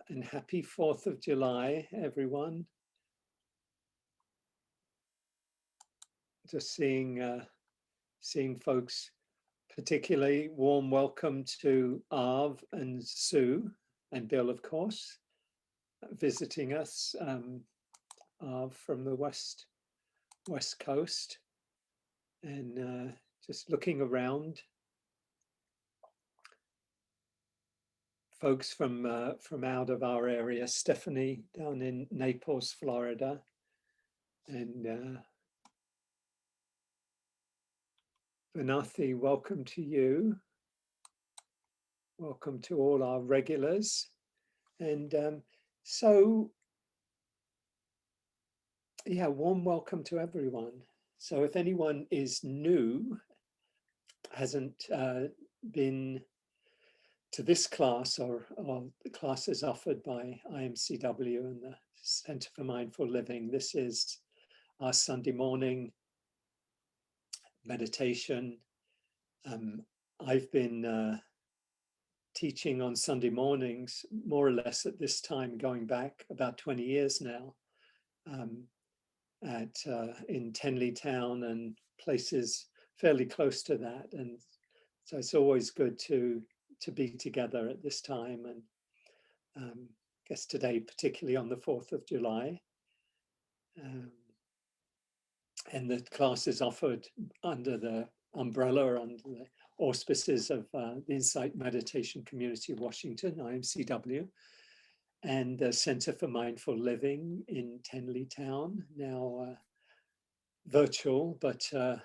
and happy 4th of July, everyone. Just seeing folks, particularly warm welcome to Arv and Sue and Bill, of course, visiting us, Arv from the West Coast, and just looking around. Folks from out of our area, Stephanie down in Naples, Florida, and Vanathi, welcome to you. Welcome to all our regulars. And so, yeah, warm welcome to everyone. So if anyone is new, hasn't been to this class or the classes offered by IMCW and the Center for Mindful Living, this is our Sunday morning meditation. I've been teaching on Sunday mornings, more or less at this time, going back about 20 years now, in Tenleytown and places fairly close to that. And so it's always good to be together at this time, and I guess today, particularly on the 4th of July. And the class is offered under the umbrella, under the auspices of the Insight Meditation Community of Washington, IMCW, and the Center for Mindful Living in Tenleytown, now virtual, but kind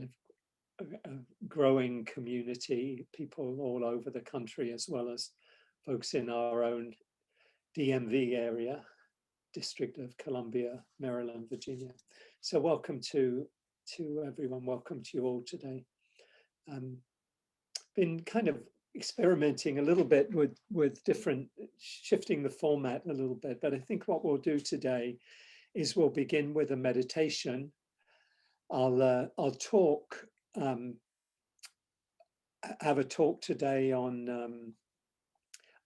of a growing community, people all over the country, as well as folks in our own DMV area, District of Columbia, Maryland, Virginia. So welcome to everyone. Welcome to you all today. Been kind of experimenting a little bit with different, shifting the format a little bit, but I think what we'll do today is we'll begin with a meditation. I'll talk, have a talk today on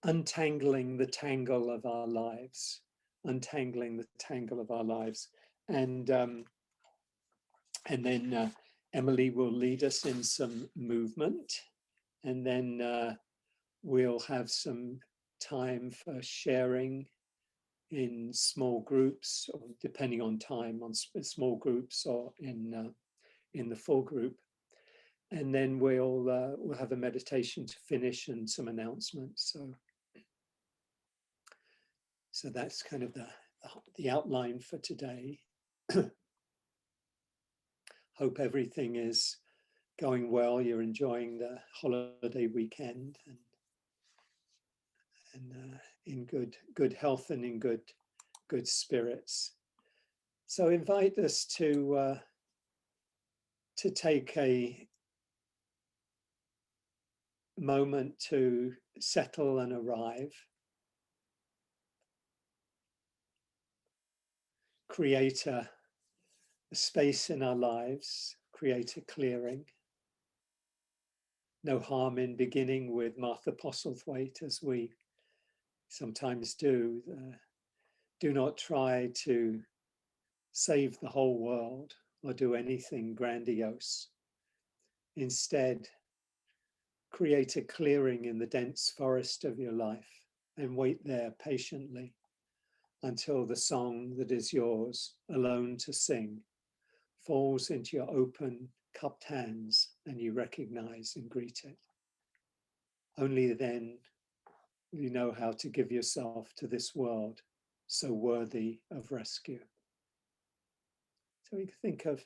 untangling the tangle of our lives, untangling the tangle of our lives, and then Emily will lead us in some movement, and then we'll have some time for sharing in small groups, or depending on time, on small groups or in the full group. And then we'll have a meditation to finish and some announcements. So that's kind of the outline for today. Hope everything is going well. You're enjoying the holiday weekend and in good health and in good spirits. So invite us to take a moment to settle and arrive. Create a space in our lives, create a clearing. No harm in beginning with Martha Postlethwaite, as we sometimes do. Do not try to save the whole world or do anything grandiose. Instead, create a clearing in the dense forest of your life and wait there patiently until the song that is yours alone to sing falls into your open, cupped hands and you recognize and greet it. Only then will you know how to give yourself to this world so worthy of rescue. So we can think of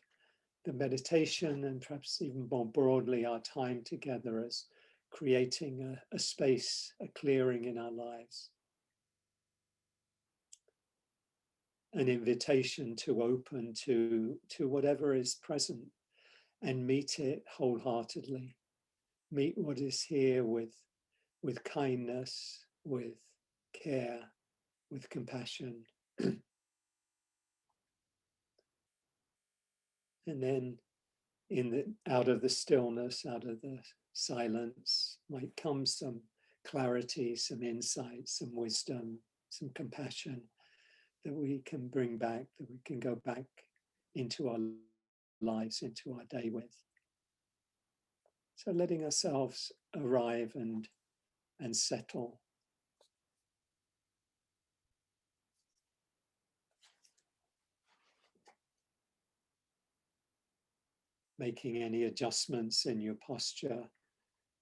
the meditation and perhaps even more broadly our time together as creating a space, a clearing in our lives. An invitation to open to whatever is present and meet it wholeheartedly. Meet what is here with kindness, with care, with compassion. And then out of the stillness, out of the silence, might come some clarity, some insight, some wisdom, some compassion that we can bring back, that we can go back into our lives, into our day with. So letting ourselves arrive and settle. Making any adjustments in your posture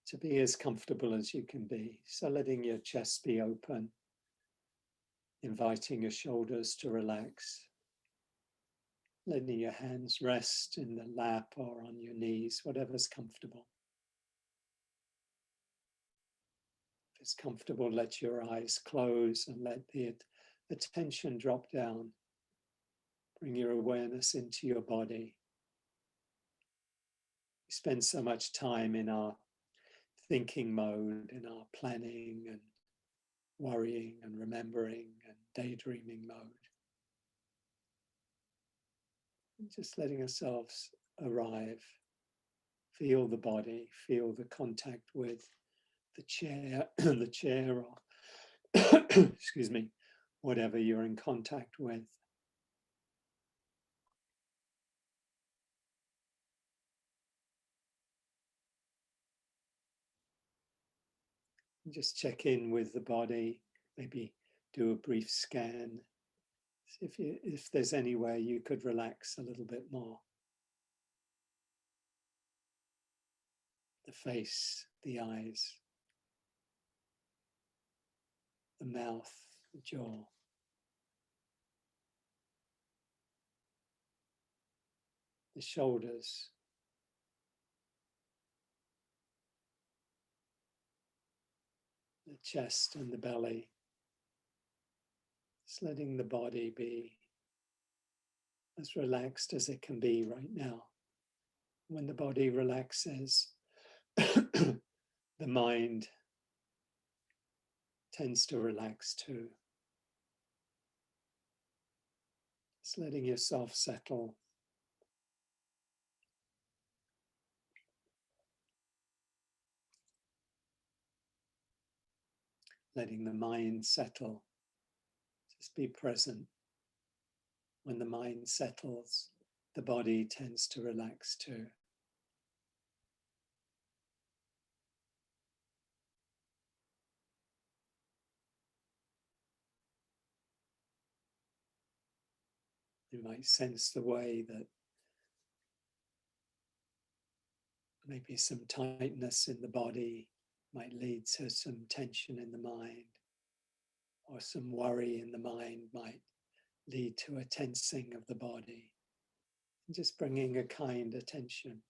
to be as comfortable as you can be. So letting your chest be open, inviting your shoulders to relax, letting your hands rest in the lap or on your knees, whatever's comfortable. If it's comfortable, let your eyes close and let the attention drop down. Bring your awareness into your body. We spend so much time in our thinking mode, in our planning and worrying and remembering and daydreaming mode. And just letting ourselves arrive, feel the body, feel the contact with the chair, or excuse me, whatever you're in contact with. And just check in with the body, maybe do a brief scan. If there's any way you could relax a little bit more. The face, the eyes, the mouth, the jaw. The shoulders. The chest and the belly. Just letting the body be as relaxed as it can be right now. When the body relaxes, the mind tends to relax too. Just letting yourself settle. Letting the mind settle. Just be present. When the mind settles, the body tends to relax too. You might sense the way that maybe some tightness in the body might lead to some tension in the mind, or some worry in the mind might lead to a tensing of the body. And just bringing a kind attention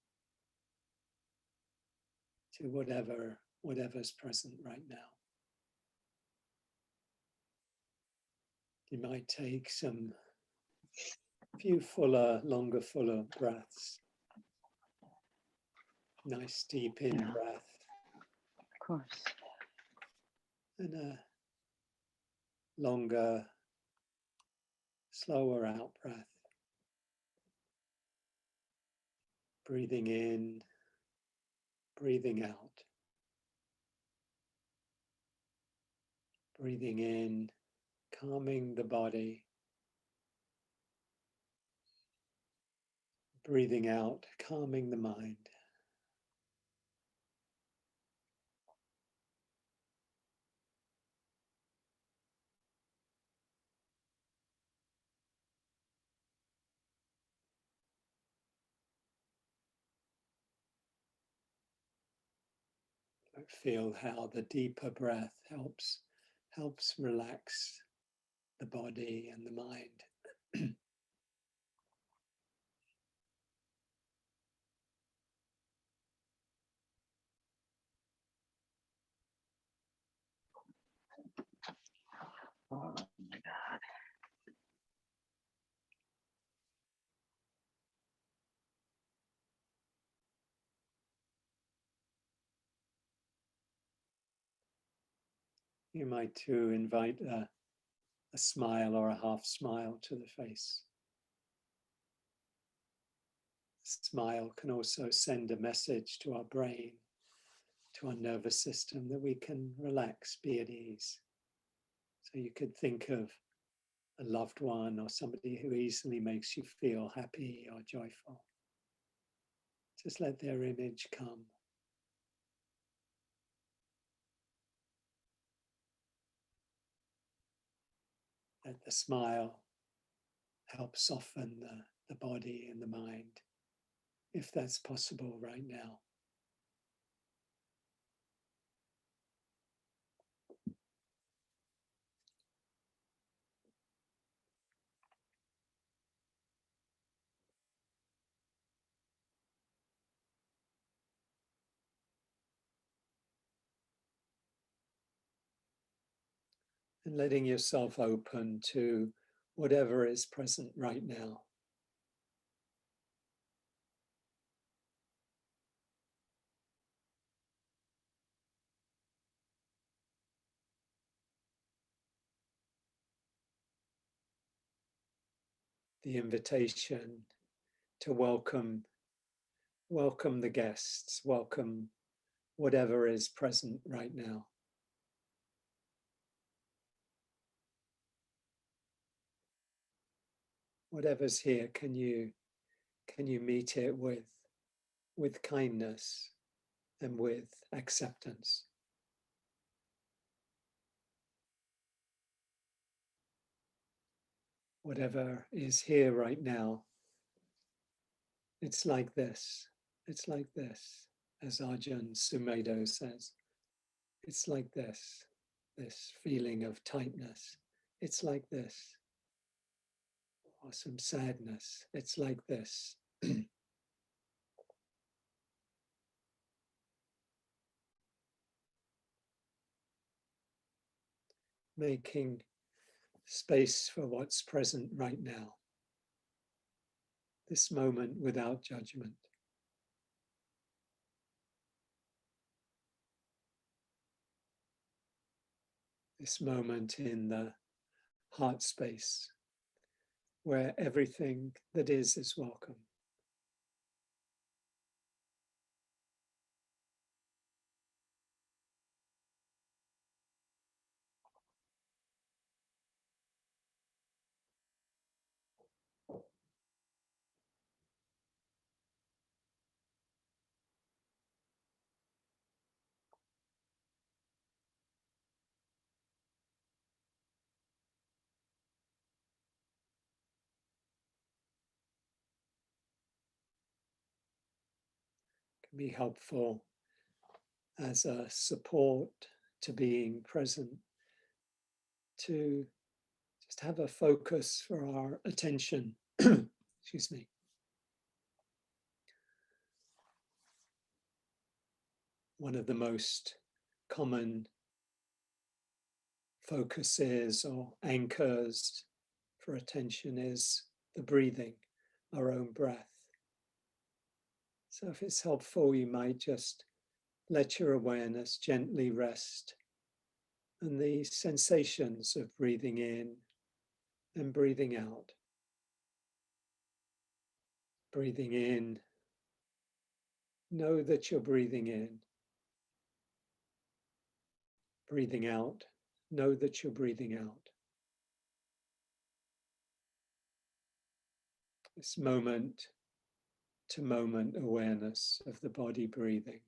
to whatever's present right now. You might take few longer, fuller breaths. Nice deep in breath. Of course. And a longer, slower out breath. Breathing in, breathing out. Breathing in, calming the body. Breathing out, calming the mind. Feel how the deeper breath helps relax the body and the mind. Oh my God. You might too invite a smile or a half smile to the face. Smile can also send a message to our brain to our nervous system, that we can relax, be at ease. So you could think of a loved one or somebody who easily makes you feel happy or joyful. Just let their image come. Let the smile help soften the body and the mind, if that's possible right now. And letting yourself open to whatever is present right now. The invitation to welcome the guests, welcome whatever is present right now. Whatever's here, can you meet it with kindness and with acceptance? Whatever is here right now, it's like this. It's like this, as Ajahn Sumedho says. It's like this feeling of tightness. It's like this. Or some sadness. It's like this. Making space for what's present right now. This moment without judgment. This moment in the heart space where everything that is welcome. Can be helpful as a support to being present, to just have a focus for our attention. Excuse me. One of the most common focuses or anchors for attention is the breathing, our own breath. So if it's helpful, you might just let your awareness gently rest on the sensations of breathing in and breathing out. Breathing in, know that you're breathing in. Breathing out, know that you're breathing out. This moment to moment awareness of the body breathing.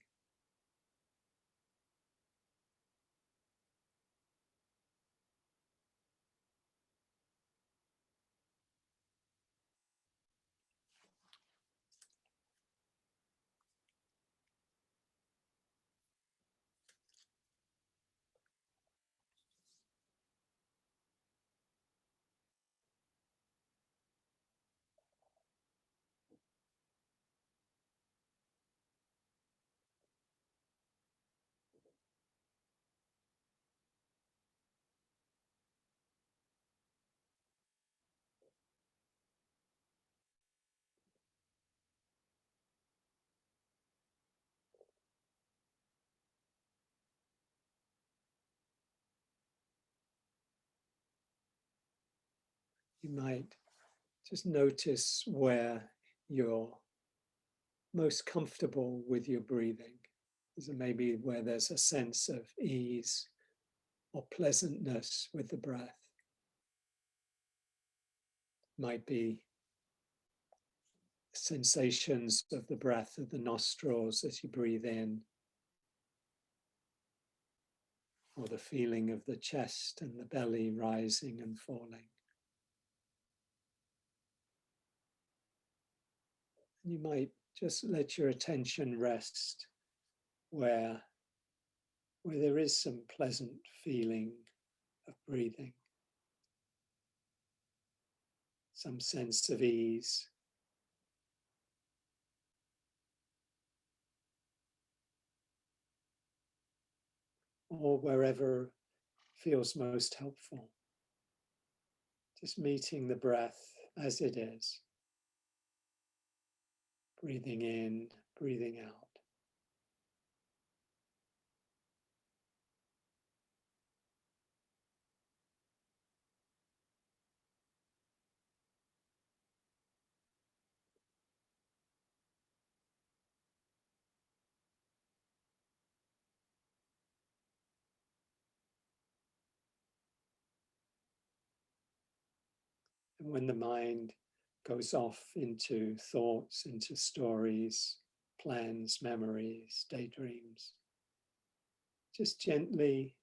You might just notice where you're most comfortable with your breathing. So maybe where there's a sense of ease or pleasantness with the breath. Might be sensations of the breath of the nostrils as you breathe in, or the feeling of the chest and the belly rising and falling. You might just let your attention rest where there is some pleasant feeling of breathing, some sense of ease. Or wherever feels most helpful. Just meeting the breath as it is. Breathing in, breathing out. And when the mind goes off into thoughts, into stories, plans, memories, daydreams, just gently,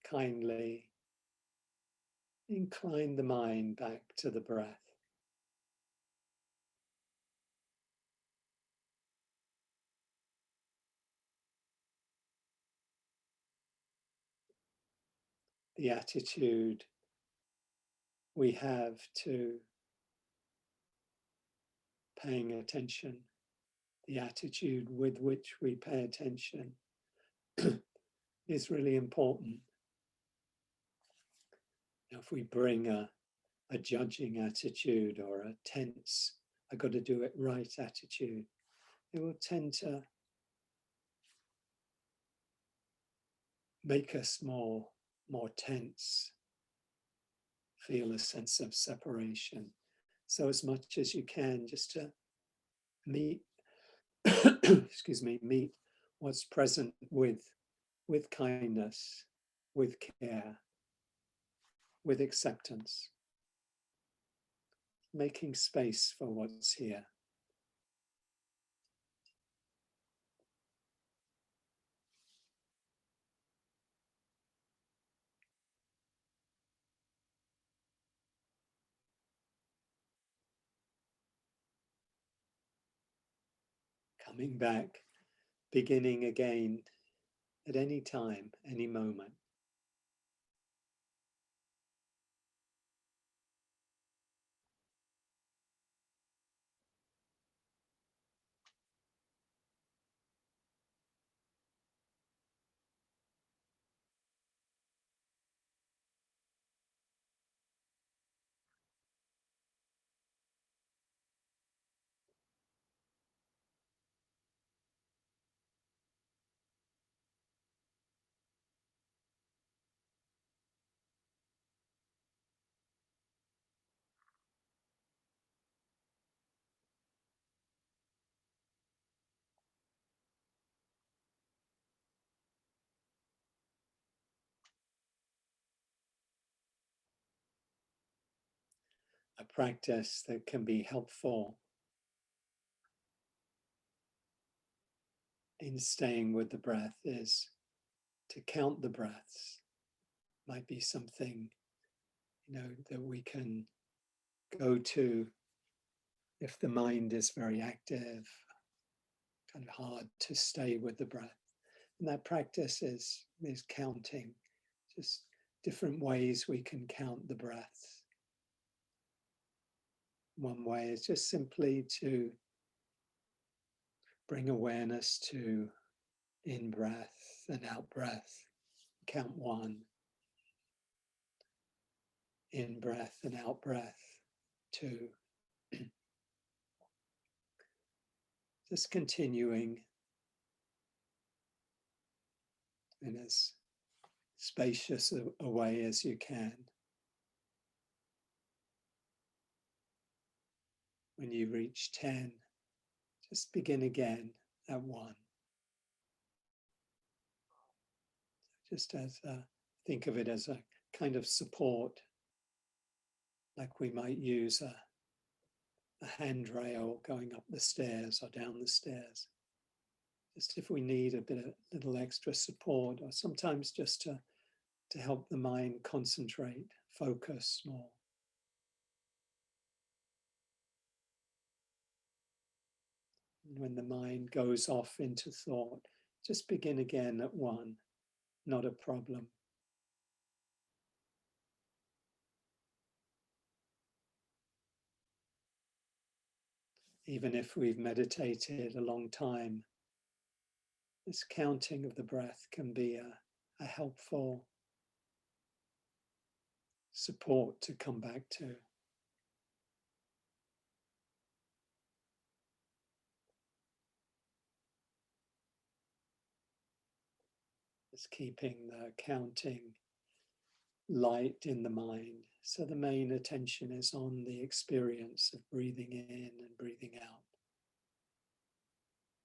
kindly incline the mind back to the breath. The attitude we have to paying attention, the attitude with which we pay attention is really important. Now, if we bring a judging attitude or a tense, I got to do it right attitude, it will tend to make us more tense, feel a sense of separation. So as much as you can, just to meet, excuse me, meet what's present with kindness, with care, with acceptance, making space for what's here. Coming back, beginning again at any time, any moment. A practice that can be helpful in staying with the breath is to count the breaths. Might be something, that we can go to if the mind is very active, kind of hard to stay with the breath. And that practice is counting, just different ways we can count the breaths. One way is just simply to bring awareness to in-breath and out-breath. Count 1. In-breath and out-breath. 2. Just continuing in as spacious a way as you can. When you reach 10, just begin again at 1. just as think of it as a kind of support, like we might use a handrail going up the stairs or down the stairs. Just if we need a little extra support, or sometimes just to help the mind concentrate, focus more. And when the mind goes off into thought, just begin again at one, not a problem. Even if we've meditated a long time, this counting of the breath can be a helpful support to come back to. Just keeping the counting light in the mind. So the main attention is on the experience of breathing in and breathing out.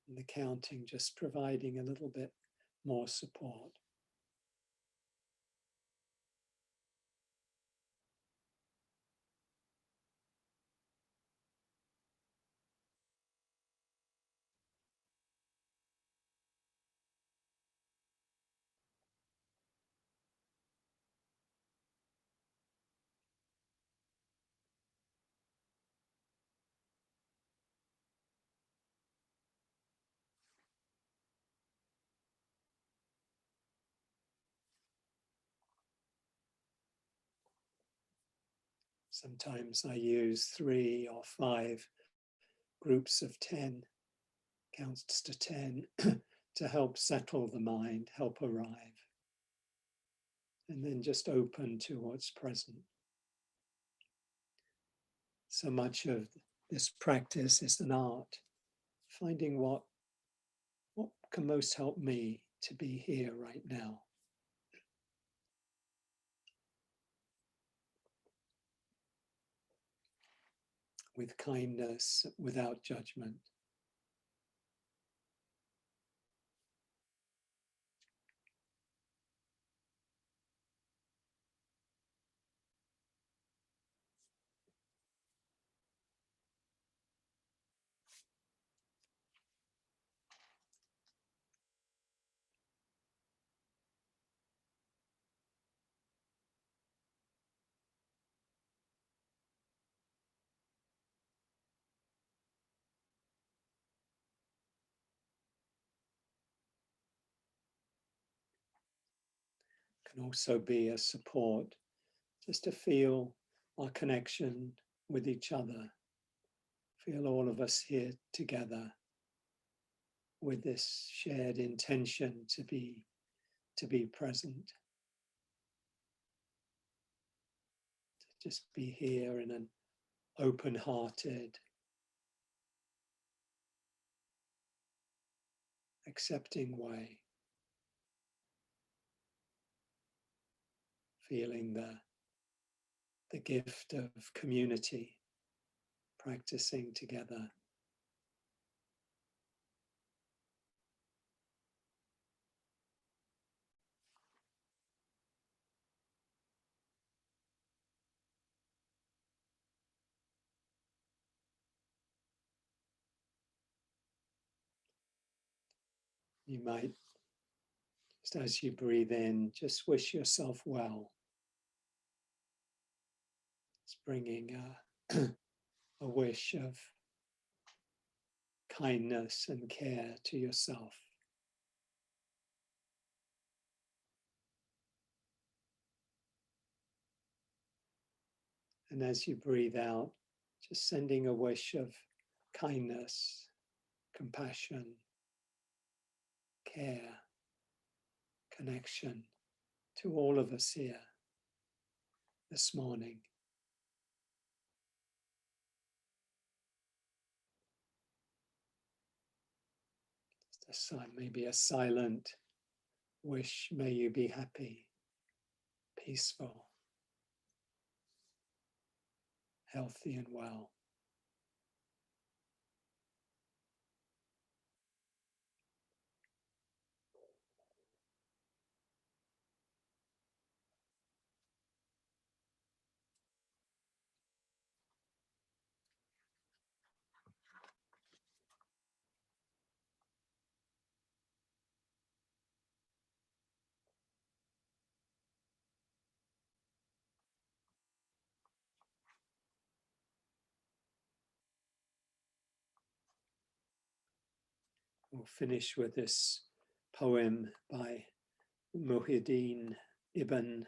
And the counting just providing a little bit more support. Sometimes I use 3 or 5 groups of 10, counts to 10, to help settle the mind, help arrive. And then just open to what's present. So much of this practice is an art, finding what can most help me to be here right now. With kindness, without judgment. Can also be a support, just to feel our connection with each other. Feel all of us here together with this shared intention to be present. To just be here in an open-hearted, accepting way. Feeling the gift of community, practicing together. You might, just as you breathe in, just wish yourself well. It's bringing a wish of kindness and care to yourself. And as you breathe out, just sending a wish of kindness, compassion, care, connection to all of us here this morning. Maybe a silent wish, may you be happy, peaceful, healthy and well. We'll finish with this poem by Muhirdin Ibn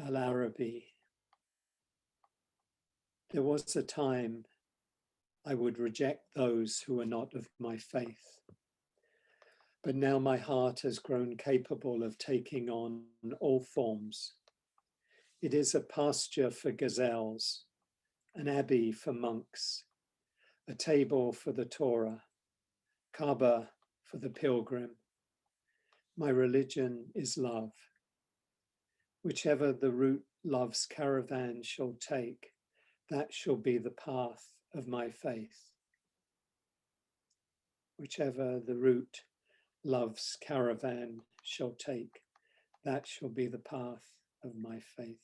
Al-Arabi. There was a time I would reject those who were not of my faith, but now my heart has grown capable of taking on all forms. It is a pasture for gazelles, an abbey for monks, a table for the Torah, Kaaba for the pilgrim. My religion is love. Whichever the route love's caravan shall take, that shall be the path of my faith. Whichever the route love's caravan shall take, that shall be the path of my faith.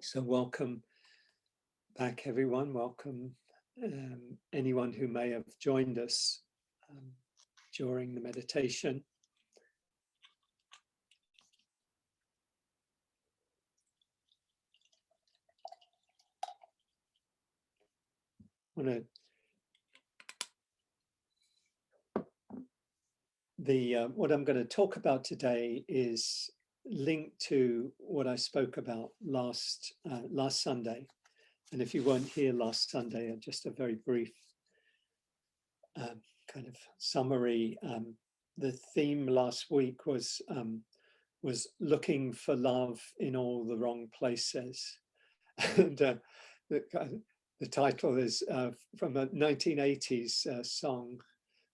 So welcome back, everyone. Welcome anyone who may have joined us during the meditation. What I'm going to talk about today is linked to what I spoke about last Sunday. And if you weren't here last Sunday, just a very brief kind of summary. The theme last week was looking for love in all the wrong places. And the title is from a 1980s song,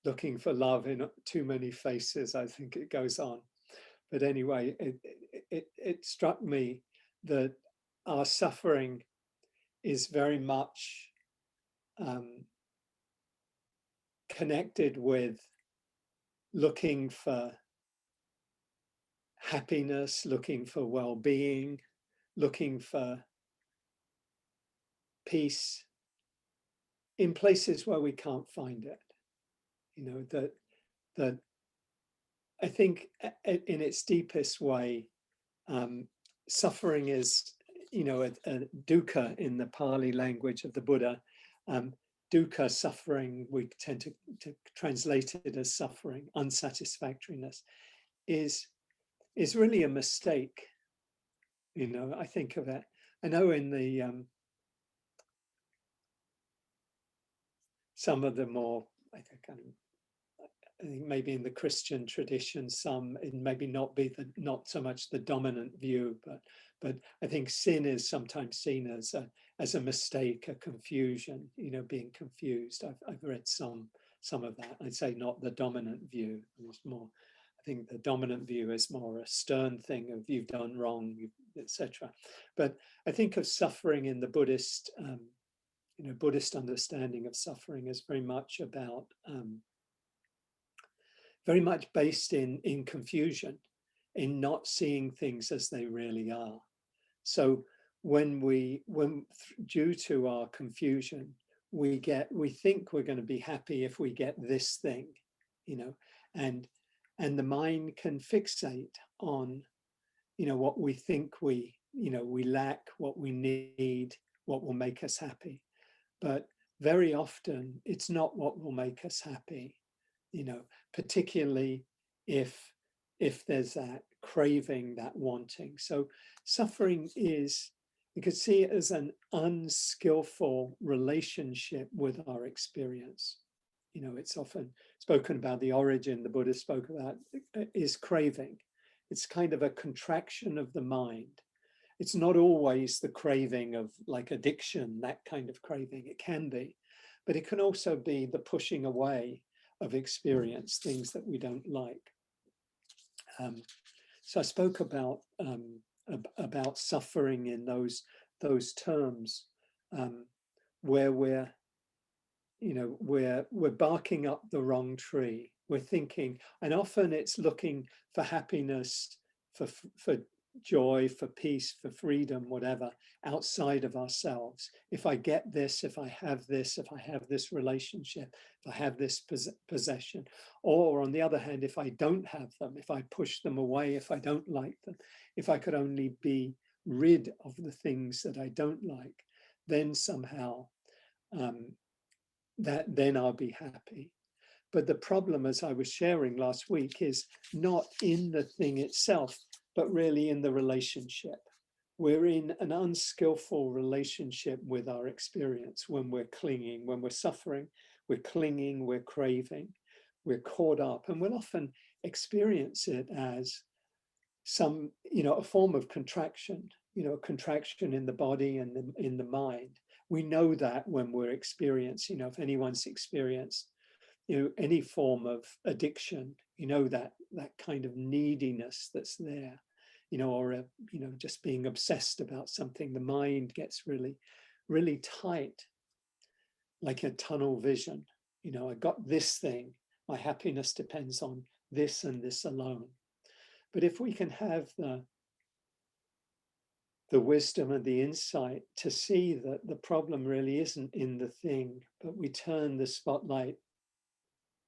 Looking for Love in Too Many Faces, I think it goes on. But anyway, it struck me that our suffering is very much connected with looking for happiness, looking for well-being, looking for peace in places where we can't find it. You know, that I think in its deepest way, suffering is, you know, a dukkha in the Pali language of the Buddha. Dukkha, suffering, we tend to translate it as suffering, unsatisfactoriness, is really a mistake. You know, I think of it. I know in the some of the more, I think maybe in the Christian tradition, some it maybe not so much the dominant view, but I think sin is sometimes seen as a mistake, a confusion. You know, being confused. I've read some of that. I'd say not the dominant view. It's more. I think the dominant view is more a stern thing of you've done wrong, etc. But I think of suffering in the Buddhist, you know, Buddhist understanding of suffering is very much about. Very much based in confusion, in not seeing things as they really are. So when due to our confusion, we think we're going to be happy if we get this thing, you know, and the mind can fixate on, you know, what we think we lack, what we need, what will make us happy. But very often it's not what will make us happy. You know, particularly if there's that craving, that wanting. So suffering is, you could see it as an unskillful relationship with our experience. You know, it's often spoken about, the origin the Buddha spoke about is craving. It's kind of a contraction of the mind. It's not always the craving of like addiction, that kind of craving. It can be, but it can also be the pushing away of experience, things that we don't like. So I spoke about suffering in those terms, where we're barking up the wrong tree. We're thinking, and often it's looking for happiness, for joy, for peace, for freedom, whatever, outside of ourselves. If I get this, if I have this relationship, if I have this possession, or on the other hand, if I don't have them, if I push them away, if I don't like them, if I could only be rid of the things that I don't like, then somehow then I'll be happy. But the problem, as I was sharing last week, is not in the thing itself, but really in the relationship. We're in an unskillful relationship with our experience when we're clinging, when we're suffering, we're clinging, we're craving, we're caught up, and we'll often experience it as some, a form of contraction, a contraction in the body and in the mind. We know that when we're experiencing, if anyone's experienced, any form of addiction, that kind of neediness that's there, or just being obsessed about something, the mind gets really, really tight, like a tunnel vision. I got this thing, my happiness depends on this and this alone. But if we can have the wisdom and the insight to see that the problem really isn't in the thing, but we turn the spotlight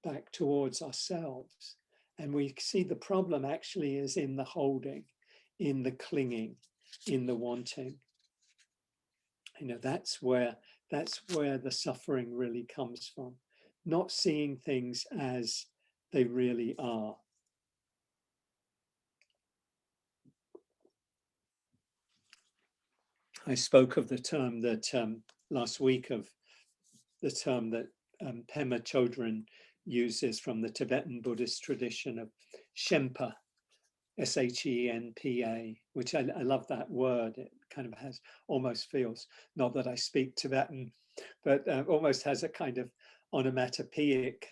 back towards ourselves, and we see the problem actually is in the holding, in the clinging, in the wanting. That's where the suffering really comes from, not seeing things as they really are. I spoke of the term that last week, of the term that Pema Chodron uses from the Tibetan Buddhist tradition of Shenpa, S-H-E-N-P-A, which I love that word. It kind of has, almost feels, not that I speak Tibetan, but almost has a kind of onomatopoeic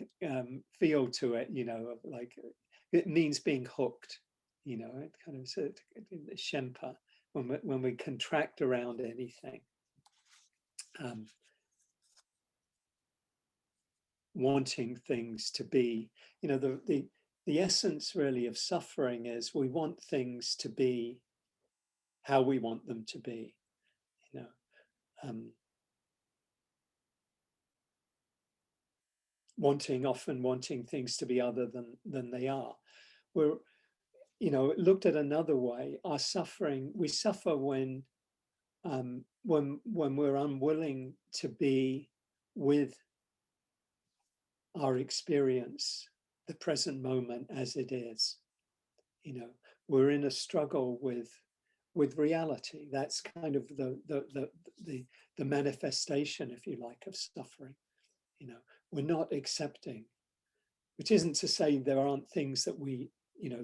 feel to it, like it means being hooked, it kind of said Shenpa, when we contract around anything. Wanting things to be, the essence really of suffering is we want things to be how we want them to be, often wanting things to be other than they are. We're, looked at another way, our suffering, we suffer when we're unwilling to be with our experience, the present moment as it is. We're in a struggle with reality. That's kind of the manifestation, if you like, of suffering. We're not accepting, which isn't to say there aren't things that we,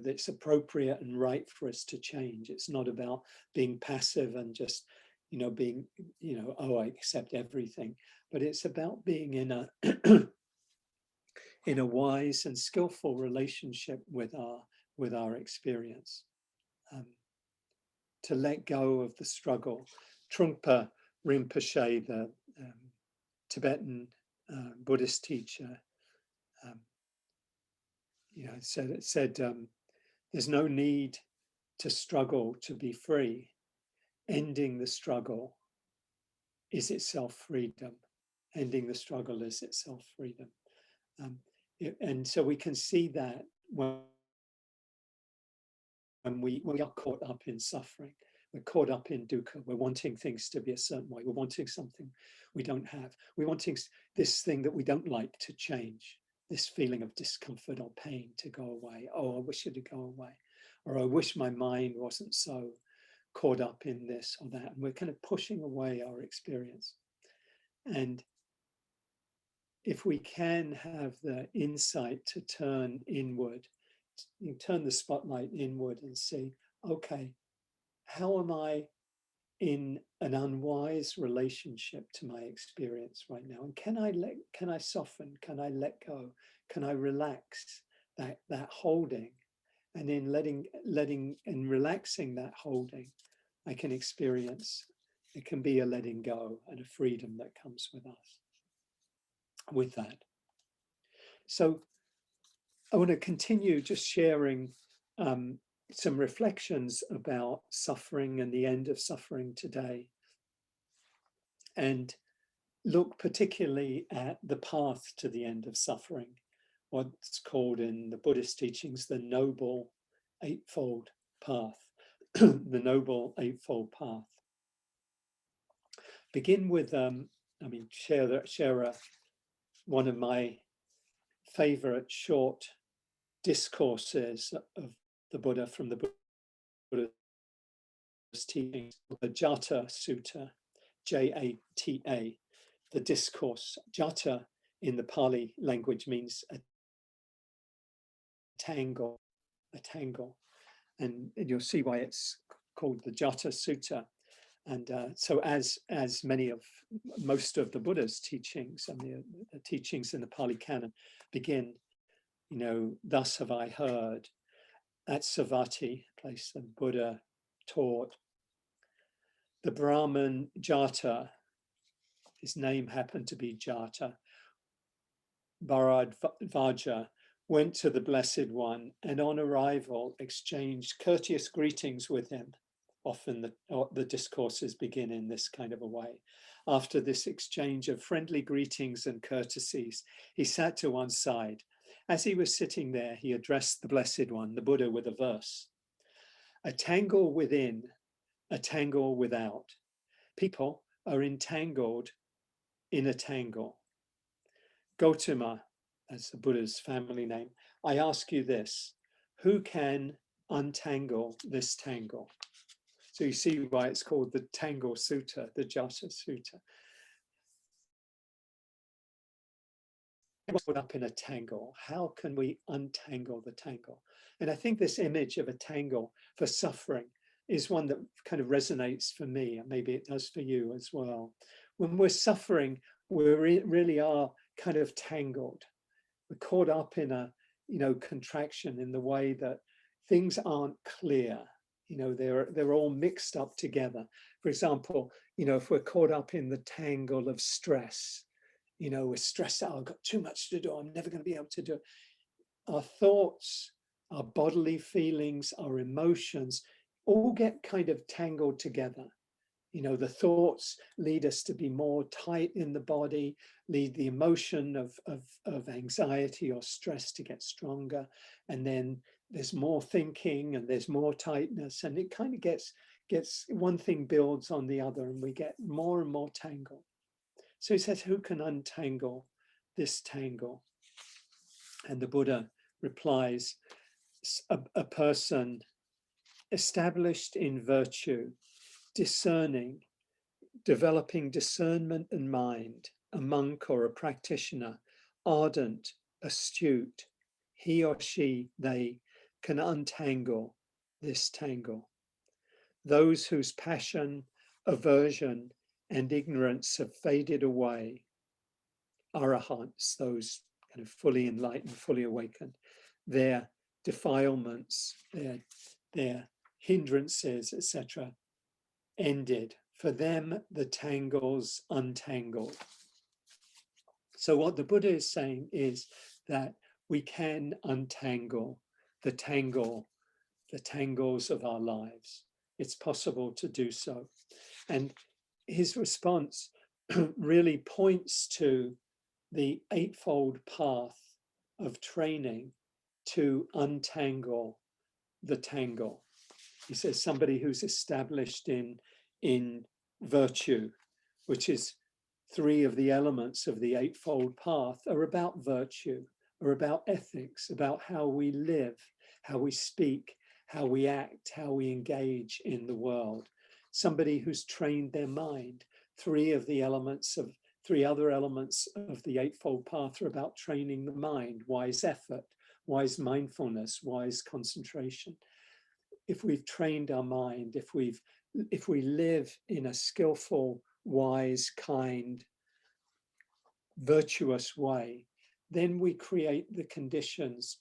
that's appropriate and right for us to change. It's not about being passive and just, being, oh, I accept everything, but it's about being in a in a wise and skillful relationship with our experience, to let go of the struggle. Trungpa Rinpoche, the Tibetan Buddhist teacher, said there's no need to struggle to be free. Ending the struggle is itself freedom. Ending the struggle is itself freedom. And so we can see that when we are caught up in suffering, we're caught up in dukkha, we're wanting things to be a certain way, we're wanting something we don't have, we're wanting this thing that we don't like to change, this feeling of discomfort or pain to go away. Oh, I wish it would go away. Or I wish my mind wasn't so caught up in this or that. And we're kind of pushing away our experience. And if we can have the insight to turn inward, you turn the spotlight inward and see, okay, how am I in an unwise relationship to my experience right now? And can I soften? Can I let go? Can I relax that holding? And in letting and relaxing that holding, I can experience, it can be a letting go and a freedom that comes with us, with that. So I want to continue just sharing some reflections about suffering and the end of suffering today, and look particularly at the path to the end of suffering, what's called in the Buddhist teachings the Noble Eightfold Path, the Noble Eightfold Path. Begin with, share one of my favorite short discourses of the Buddha from the Buddha's teachings, the Jata Sutta, Jata, the discourse. Jata in the Pali language means a tangle, and you'll see why it's called the Jata Sutta. And so as most of the Buddha's teachings and the teachings in the Pali Canon begin, thus have I heard at Savatthi, place the Buddha taught. The Brahmin Jata, his name happened to be Jata, Bharadvaja, went to the Blessed One and on arrival exchanged courteous greetings with him. Often the discourses begin in this kind of a way. After this exchange of friendly greetings and courtesies, he sat to one side. As he was sitting there, he addressed the Blessed One, the Buddha, with a verse. A tangle within, a tangle without. People are entangled in a tangle. Gautama, that's the Buddha's family name, I ask you this, who can untangle this tangle? So you see why it's called the Tango Sutta, the Jata Sutta. Caught up in a tangle, how can we untangle the tangle? And I think this image of a tangle for suffering is one that kind of resonates for me, and maybe it does for you as well. When we're suffering, we really are kind of tangled. We're caught up in a, contraction in the way that things aren't clear. They're all mixed up together. For example, if we're caught up in the tangle of stress, we're stressed out, I've got too much to do, I'm never going to be able to do it. Our thoughts, our bodily feelings, our emotions all get kind of tangled together. The thoughts lead us to be more tight in the body, lead the emotion of anxiety or stress to get stronger. And then there's more thinking and there's more tightness, and it kind of gets one thing builds on the other and we get more and more tangled. So he says, who can untangle this tangle? And the Buddha replies, a person established in virtue, discerning, developing discernment and mind, a monk or a practitioner, ardent, astute, he or she, they can untangle this tangle. Those whose passion, aversion, and ignorance have faded away, arahants, those kind of fully enlightened, fully awakened, their defilements, their hindrances, etc., ended. For them, the tangles untangled. So what the Buddha is saying is that we can untangle the tangles of our lives. It's possible to do so. And his response really points to the eightfold path of training to untangle the tangle. He says somebody who's established in virtue, which is three of the elements of the eightfold path, are about virtue, are about ethics, about how we live, how we speak, how we act, how we engage in the world. Somebody who's trained their mind. Three other elements of the Eightfold Path are about training the mind, wise effort, wise mindfulness, wise concentration. If we've trained our mind, if we live in a skillful, wise, kind, virtuous way, then we create the conditions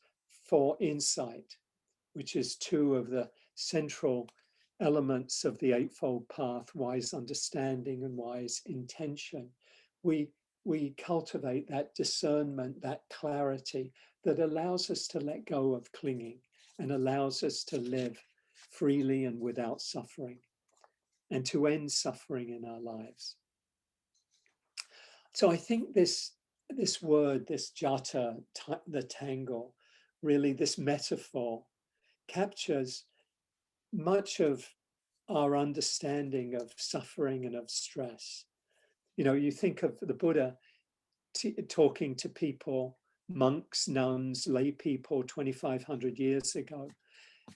for insight, which is two of the central elements of the Eightfold Path: wise understanding and wise intention. We cultivate that discernment, that clarity that allows us to let go of clinging and allows us to live freely and without suffering, and to end suffering in our lives. So I think this word, this jata, the tangle, really this metaphor captures much of our understanding of suffering and of stress. You know, you think of the Buddha talking to people, monks, nuns, lay people 2,500 years ago,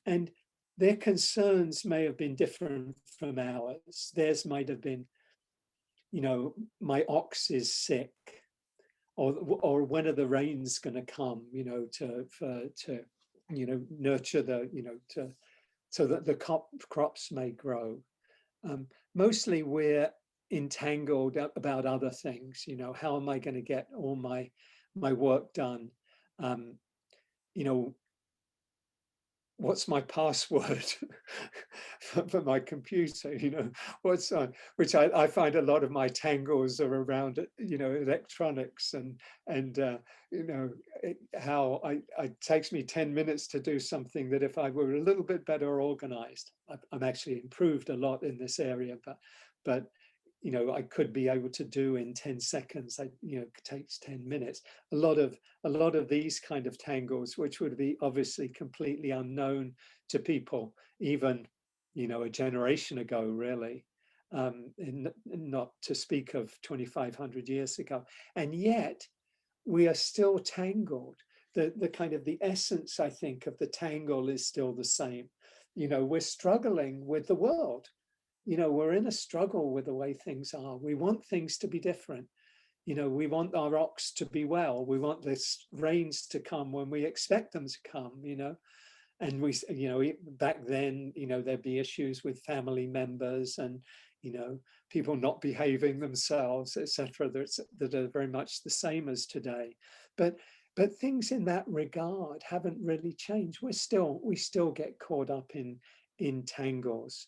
and their concerns may have been different from ours. Theirs might have been, you know, my ox is sick, or when are the rains going to come, you know, to you know, nurture the, you know, so that the crops may grow. Mostly we're entangled about other things. You know, how am I going to get all my work done? You know, what's my password for my computer? You know, what's which I find a lot of my tangles are around, you know, electronics and you know, how it takes me 10 minutes to do something that if I were a little bit better organized, I'm actually improved a lot in this area, but you know, I could be able to do in 10 seconds. You know, it takes 10 minutes. A lot of these kind of tangles, which would be obviously completely unknown to people, even, you know, a generation ago, really, not to speak of 2,500 years ago. And yet we are still tangled. The kind of the essence, I think, of the tangle is still the same. You know, we're struggling with the world. You know, we're in a struggle with the way things are. We want things to be different. You know, we want our ox to be well. We want this rains to come when we expect them to come, you know. And we, you know, back then, you know, there'd be issues with family members and, you know, people not behaving themselves, etc. that are very much the same as today. But things in that regard haven't really changed. We still get caught up in tangles.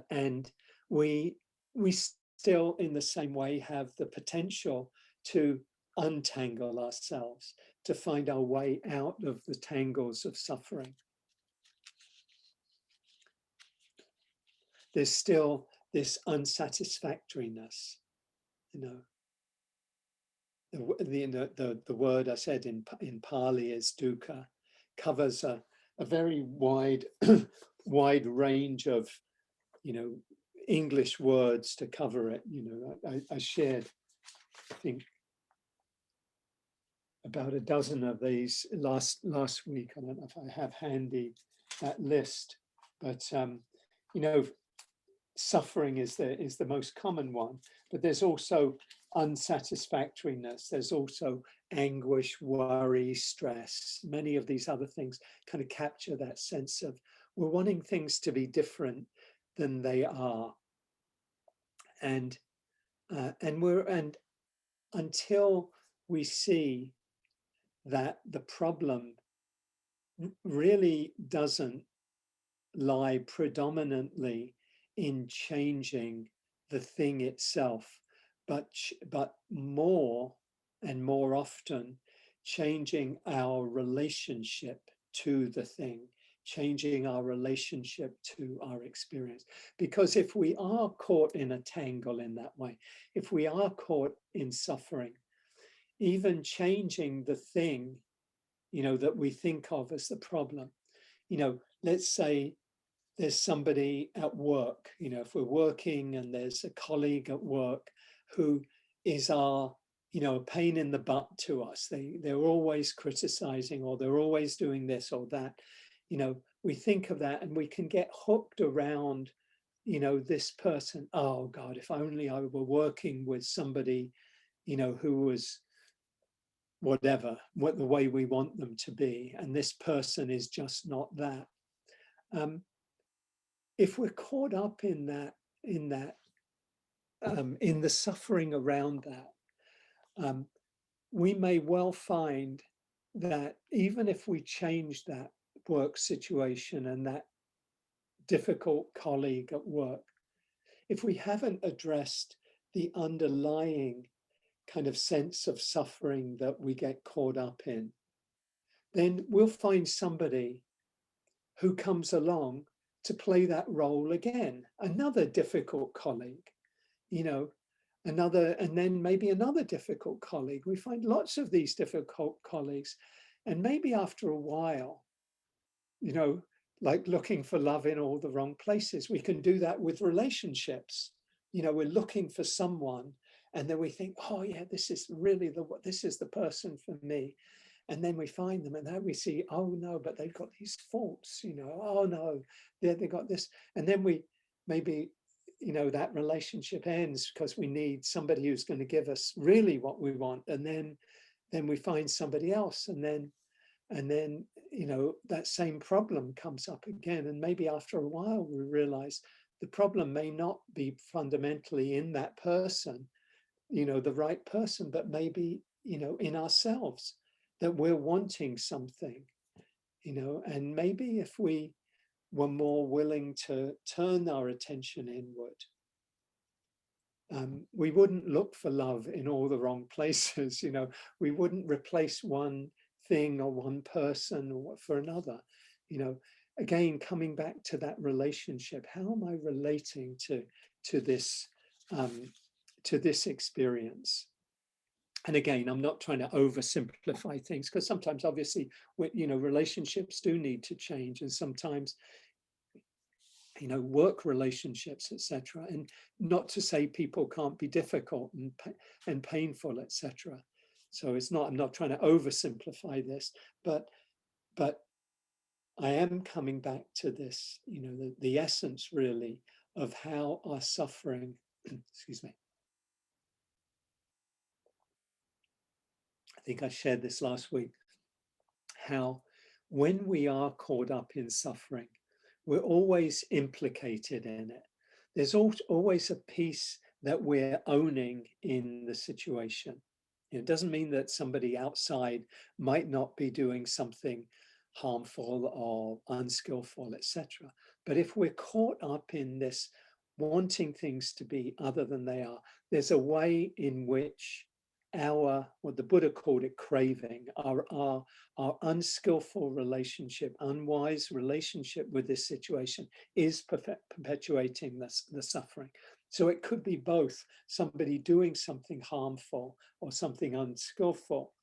And we still in the same way have the potential to untangle ourselves, to find our way out of the tangles of suffering. There's still this unsatisfactoriness, you know. The word I said in Pali is dukkha, covers a very wide wide range of, you know, English words to cover it. You know, I shared, I think, about a dozen of these last week. I don't know if I have handy that list, but you know, suffering is the most common one. But there's also unsatisfactoriness. There's also anguish, worry, stress. Many of these other things kind of capture that sense of we're wanting things to be different than they are, and until we see that the problem really doesn't lie predominantly in changing the thing itself, but more and more often changing our relationship to the thing, changing our relationship to our experience. Because if we are caught in a tangle in that way, if we are caught in suffering, even changing the thing, you know, that we think of as the problem, you know, let's say there's somebody at work, you know, if we're working and there's a colleague at work who is our, you know, a pain in the butt to us. They're always criticizing, or they're always doing this or that. You know, we think of that and we can get hooked around, you know, this person. Oh God, if only I were working with somebody, you know, who was whatever, what the way we want them to be. And this person is just not that. If we're caught up in the suffering around that, we may well find that even if we change that work situation and that difficult colleague at work, if we haven't addressed the underlying kind of sense of suffering that we get caught up in, then we'll find somebody who comes along to play that role again, another difficult colleague, you know, another, and then maybe another difficult colleague. We find lots of these difficult colleagues. And maybe after a while, you know, like looking for love in all the wrong places, we can do that with relationships. You know, we're looking for someone and then we think, oh yeah, this is really this is the person for me. And then we find them and then we see, oh no, but they've got these faults, you know, oh no, they've got this. And then we maybe, you know, that relationship ends because we need somebody who's going to give us really what we want. And then we find somebody else, and then, you know, that same problem comes up again. And maybe after a while, we realize the problem may not be fundamentally in that person, you know, the right person, but maybe, you know, in ourselves, that we're wanting something, you know. And maybe if we were more willing to turn our attention inward, we wouldn't look for love in all the wrong places, you know. We wouldn't replace one thing or one person for another, you know. Again, coming back to that relationship, how am I relating to this experience? And again, I'm not trying to oversimplify things, because sometimes obviously, you know, relationships do need to change, and sometimes, you know, work relationships, etc. And not to say people can't be difficult and painful, etc. So it's not, I'm not trying to oversimplify this, but I am coming back to this, you know, the essence really of how our suffering, excuse me. I think I shared this last week, how when we are caught up in suffering, we're always implicated in it. There's always a piece that we're owning in the situation. It doesn't mean that somebody outside might not be doing something harmful or unskillful, etc. But if we're caught up in this wanting things to be other than they are, there's a way in which what the Buddha called it, craving, our unskillful relationship, unwise relationship with this situation is perpetuating the suffering. So it could be both somebody doing something harmful or something unskillful.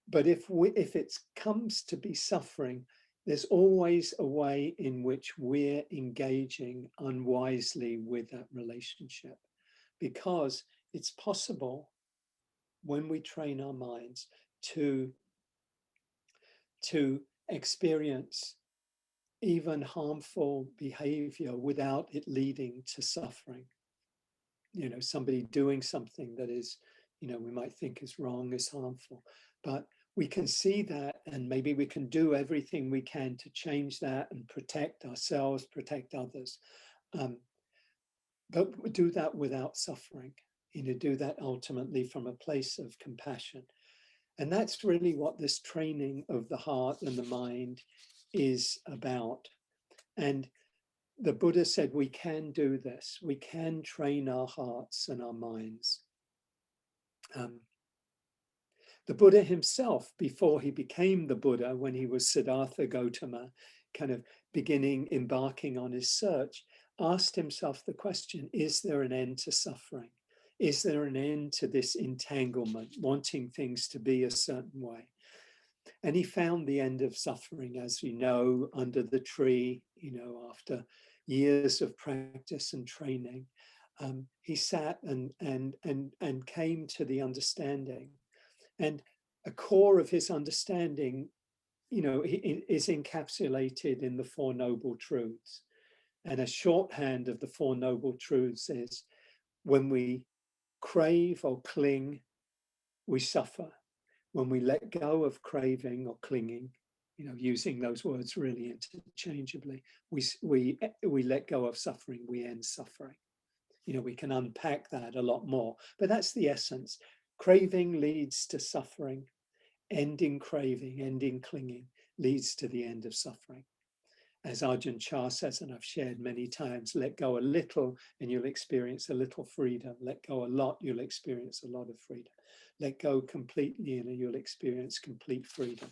But if it comes to be suffering, there's always a way in which we're engaging unwisely with that relationship, because it's possible when we train our minds to experience even harmful behavior without it leading to suffering. You know, somebody doing something that is, you know, we might think is wrong, is harmful, but we can see that, and maybe we can do everything we can to change that and protect ourselves, protect others. But do that without suffering, you know, do that ultimately from a place of compassion. And that's really what this training of the heart and the mind is about. And the Buddha said we can do this. We can train our hearts and our minds. The Buddha himself, before he became the Buddha, when he was Siddhartha Gautama, kind of embarking on his search, asked himself the question, is there an end to suffering? Is there an end to this entanglement, wanting things to be a certain way? And he found the end of suffering, as you know, under the tree, you know, after years of practice and training. He sat and came to the understanding. And a core of his understanding, you know, is encapsulated in the Four Noble Truths. And a shorthand of the Four Noble Truths is, when we crave or cling, we suffer. When we let go of craving or clinging, you know, using those words really interchangeably, we let go of suffering, we end suffering. You know, we can unpack that a lot more, but that's the essence. Craving leads to suffering. Ending craving, ending clinging leads to the end of suffering. As Ajahn Chah says, and I've shared many times, let go a little and you'll experience a little freedom. Let go a lot, you'll experience a lot of freedom. Let go completely and you'll experience complete freedom.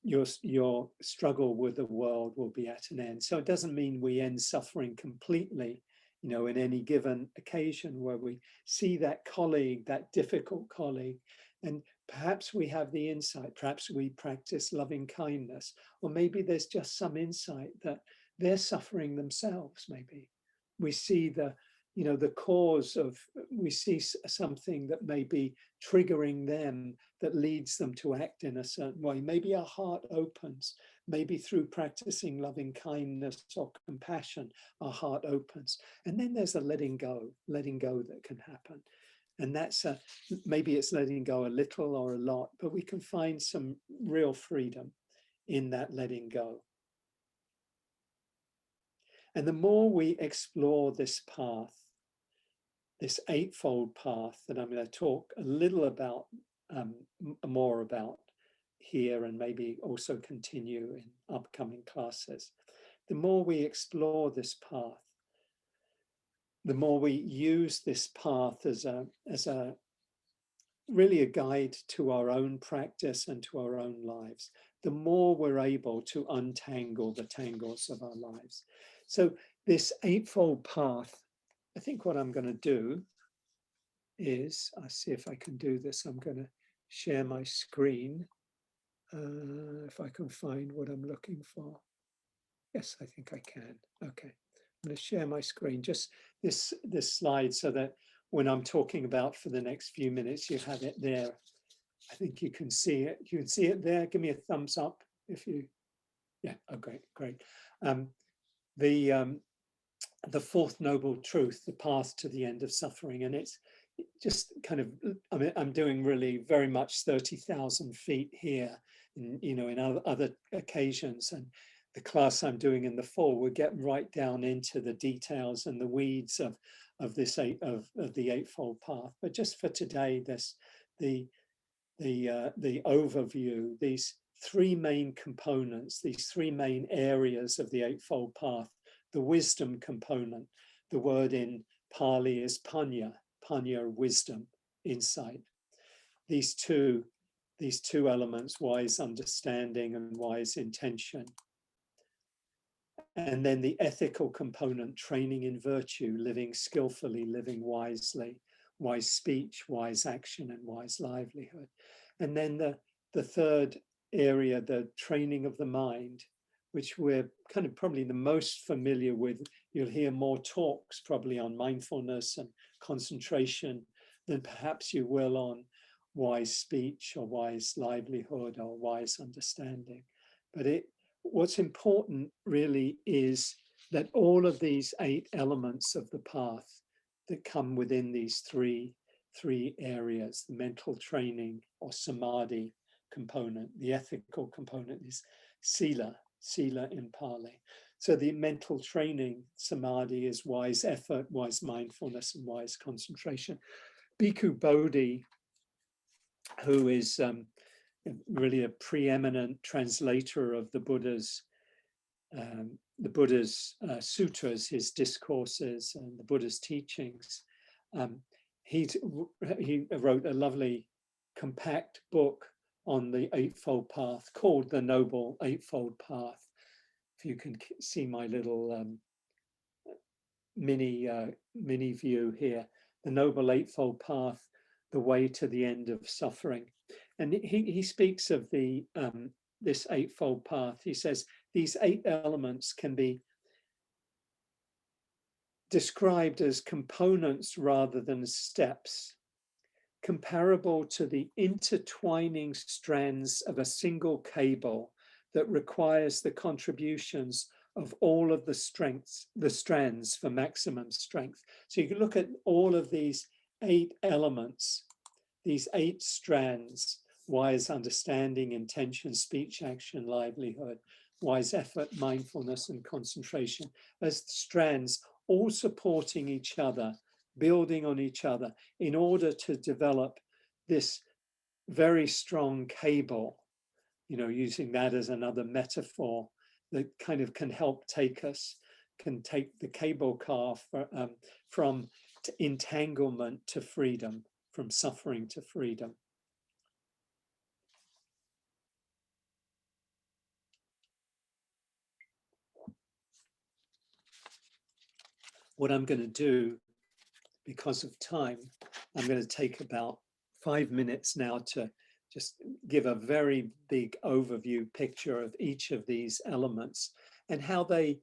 Your struggle with the world will be at an end. So it doesn't mean we end suffering completely, you know, in any given occasion where we see that colleague, that difficult colleague, and perhaps we have the insight, perhaps we practice loving kindness, or maybe there's just some insight that they're suffering themselves. Maybe we see the, you know, the cause of, we see something that may be triggering them that leads them to act in a certain way. Maybe our heart opens, maybe through practicing loving kindness or compassion, our heart opens. And then there's a letting go that can happen. And that's maybe it's letting go a little or a lot, but we can find some real freedom in that letting go. And the more we explore this path, this eightfold path that I'm going to talk a little about, more about here, and maybe also continue in upcoming classes, the more we explore this path, the more we use this path as a really a guide to our own practice and to our own lives, the more we're able to untangle the tangles of our lives. So this eightfold path, I think what I'm going to do is, I'll see if I can do this. I'm going to share my screen. If I can find what I'm looking for. Yes, I think I can. Okay. I'm going to share my screen, just this slide, so that when I'm talking about for the next few minutes, you have it there. I think you can see it. You can see it there. Give me a thumbs up if you, yeah, okay, great. The fourth noble truth, the path to the end of suffering. And it's just kind of, I mean, I'm doing really very much 30,000 feet here, you know, in other occasions. And the class I'm doing in the fall, we're getting right down into the details and the weeds of the eightfold path. But just for today, this the overview, these three main components, these three main areas of the eightfold path. The wisdom component, the word in Pali is panya, wisdom, insight. These two elements, wise understanding and wise intention. And then the ethical component, training in virtue, living skillfully, living wisely, wise speech, wise action, and wise livelihood. And then the third area, the training of the mind, which we're kind of probably the most familiar with. You'll hear more talks probably on mindfulness and concentration than perhaps you will on wise speech or wise livelihood or wise understanding. But what's important really is that all of these 8 elements of the path that come within these three areas, the mental training or samadhi component, the ethical component is sila in Pali. So the mental training, samadhi, is wise effort, wise mindfulness, and wise concentration. Bhikkhu Bodhi, who is really a preeminent translator of the Buddha's sutras, his discourses, and the Buddha's teachings, he wrote a lovely compact book on the Eightfold Path called The Noble Eightfold Path. If you can see my little mini view here, The Noble Eightfold Path, the way to the end of suffering. And he speaks of this Eightfold Path. He says these 8 elements can be described as components rather than steps, comparable to the intertwining strands of a single cable that requires the contributions of all of the strands for maximum strength. So you can look at all of these 8 elements, these 8 strands: wise understanding, intention, speech, action, livelihood, wise effort, mindfulness, and concentration, as strands all supporting each other building on each other in order to develop this very strong cable, you know, using that as another metaphor that kind of can help take us, can take the cable car from entanglement to freedom, from suffering to freedom. What I'm going to do, because of time, I'm going to take about 5 minutes now to just give a very big overview picture of each of these elements and how they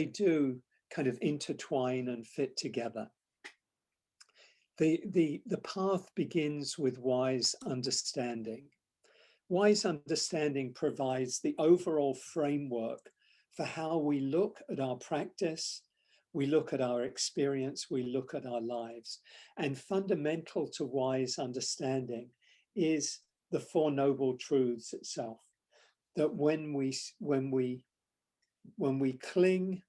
do kind of intertwine and fit together. The path begins with wise understanding. Wise understanding provides the overall framework for how we look at our practice, we look at our experience, we look at our lives. And fundamental to wise understanding is the Four Noble Truths itself. That when we cling,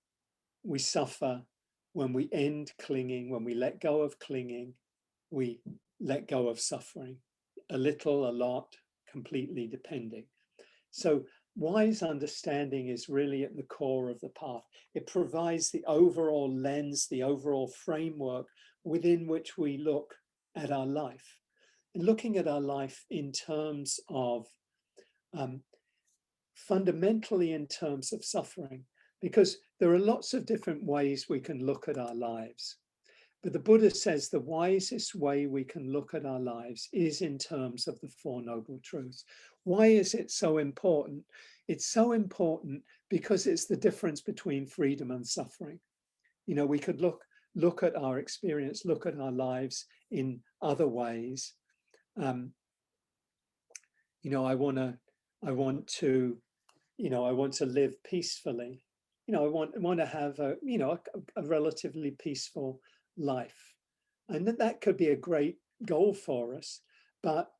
we suffer. When we end clinging, when we let go of clinging, we let go of suffering. A little, a lot, completely depending. So wise understanding is really at the core of the path. It provides the overall lens, the overall framework within which we look at our life. And looking at our life in terms of, fundamentally in terms of suffering, because there are lots of different ways we can look at our lives. But the Buddha says the wisest way we can look at our lives is in terms of the Four Noble Truths. Why is it so important? It's so important because it's the difference between freedom and suffering. You know, we could look at our experience, look at our lives in other ways. You know, I want to live peacefully. You know, I want to have a relatively peaceful life, and that could be a great goal for us, but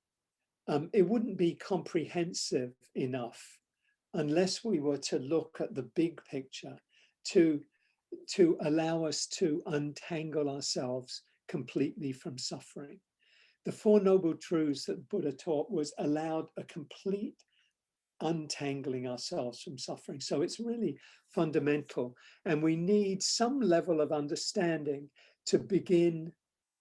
it wouldn't be comprehensive enough unless we were to look at the big picture to allow us to untangle ourselves completely from suffering. The Four Noble Truths that Buddha taught was allowed a complete untangling ourselves from suffering. So it's really fundamental, and we need some level of understanding to begin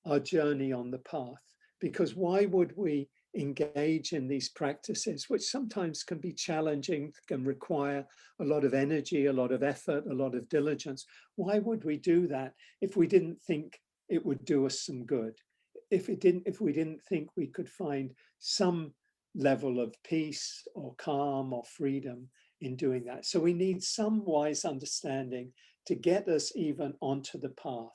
our journey on the path, because why would we engage in these practices, which sometimes can be challenging, can require a lot of energy, a lot of effort, a lot of diligence? Why would we do that if we didn't think it would do us some good? If we didn't think we could find some level of peace or calm or freedom in doing that? So we need some wise understanding to get us even onto the path.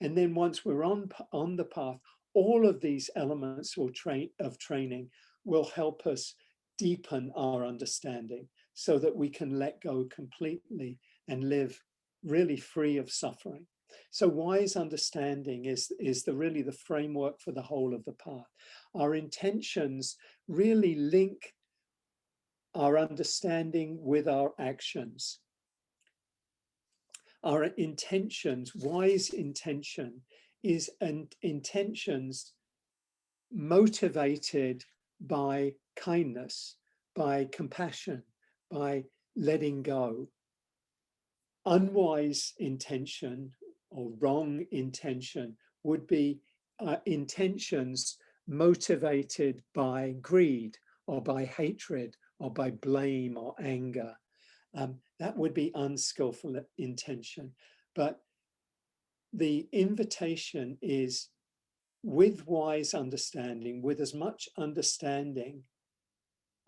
And then once we're on the path, all of these elements of training will help us deepen our understanding so that we can let go completely and live really free of suffering. So wise understanding is really the framework for the whole of the path. Our intentions really link our understanding with our actions. Our intentions, wise intention, is intentions motivated by kindness, by compassion, by letting go. Unwise intention or wrong intention would be intentions motivated by greed or by hatred or by blame or anger. That would be unskillful intention. But the invitation is, with wise understanding, with as much understanding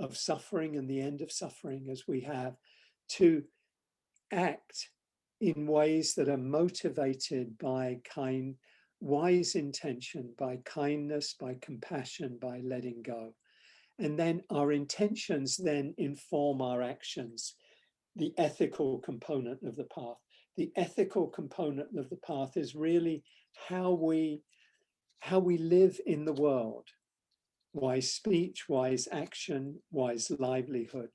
of suffering and the end of suffering as we have, to act in ways that are motivated by wise intention, by kindness, by compassion, by letting go. And then our intentions then inform our actions, the ethical component of the path. The ethical component of the path is really how we live in the world. Wise speech, wise action, wise livelihood.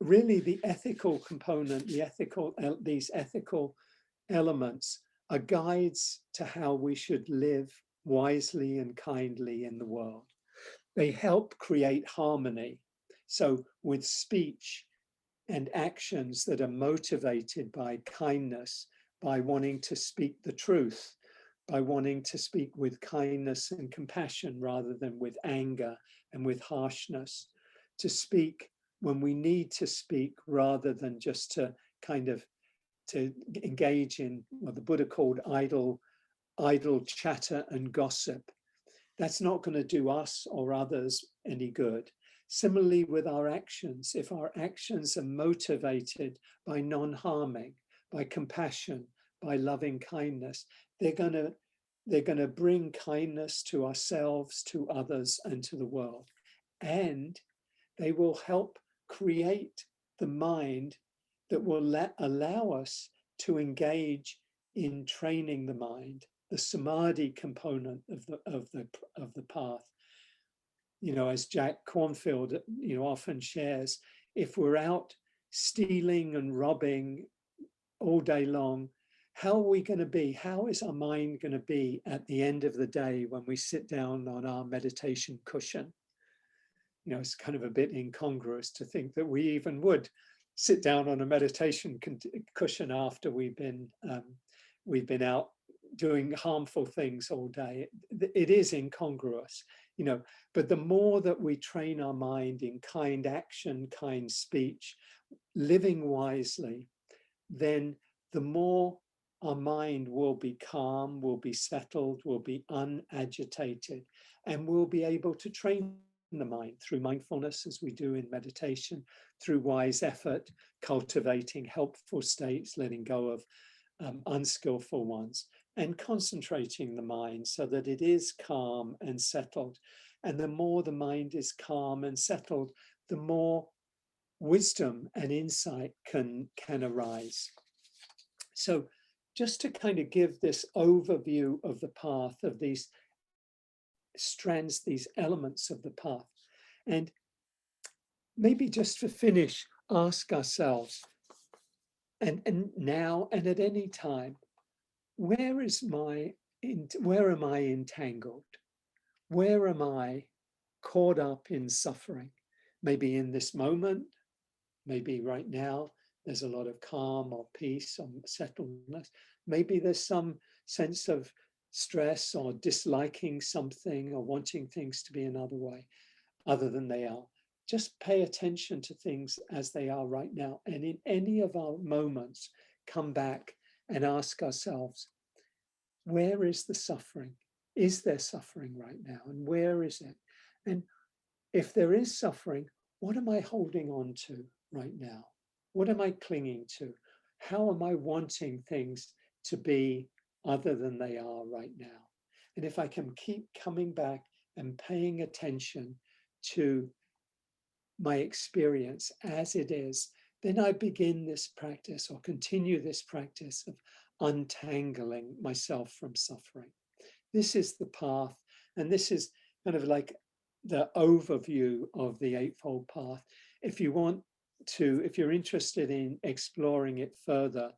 Really the ethical component, these ethical elements are guides to how we should live wisely and kindly in the world. They help create harmony. So with speech and actions that are motivated by kindness, by wanting to speak the truth, by wanting to speak with kindness and compassion rather than with anger and with harshness, to speak when we need to speak rather than just to kind of to engage in what the Buddha called idle chatter and gossip. That's not going to do us or others any good. Similarly with our actions, if our actions are motivated by non-harming, by compassion, by loving kindness, they're going to bring kindness to ourselves, to others, and to the world. And they will help create the mind that will allow us to engage in training the mind, the samadhi component of the path. You know, as Jack Cornfield, you know, often shares, if we're out stealing and robbing all day long, how are we going to be? How is our mind going to be at the end of the day when we sit down on our meditation cushion? You know, it's kind of a bit incongruous to think that we even would sit down on a meditation cushion after we've been out doing harmful things all day. It is incongruous, you know, but the more that we train our mind in kind action, kind speech, living wisely, then the more our mind will be calm, will be settled, will be unagitated, and we'll be able to train the mind through mindfulness, as we do in meditation, through wise effort, cultivating helpful states, letting go of unskillful ones, and concentrating the mind so that it is calm and settled. And the more the mind is calm and settled, the more wisdom and insight can arise. So just to kind of give this overview of the path, of these strands, these elements of the path, and maybe just to finish, ask ourselves, and now and at any time, where am I entangled? Where am I caught up in suffering? Maybe in this moment, maybe right now, there's a lot of calm or peace or settledness. Maybe there's some sense of stress or disliking something or wanting things to be another way, other than they are. Just pay attention to things as they are right now. And in any of our moments, come back and ask ourselves, where is the suffering? Is there suffering right now? And where is it? And if there is suffering, what am I holding on to right now? What am I clinging to? How am I wanting things to be other than they are right now? And if I can keep coming back and paying attention to my experience as it is, then I begin this practice or continue this practice of untangling myself from suffering. This is the path, and this is kind of like the overview of the Eightfold Path. If you're interested in exploring it further,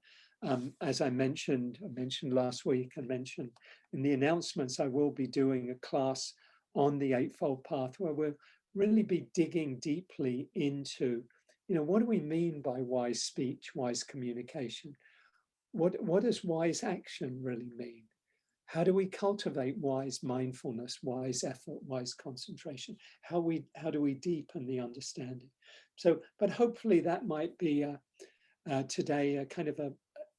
as I mentioned last week and mentioned in the announcements, I will be doing a class on the Eightfold Path where we'll really be digging deeply into, you know, what do we mean by wise speech, wise communication? What does wise action really mean? How do we cultivate wise mindfulness, wise effort, wise concentration? How do we deepen the understanding? So, but hopefully that might be today a kind of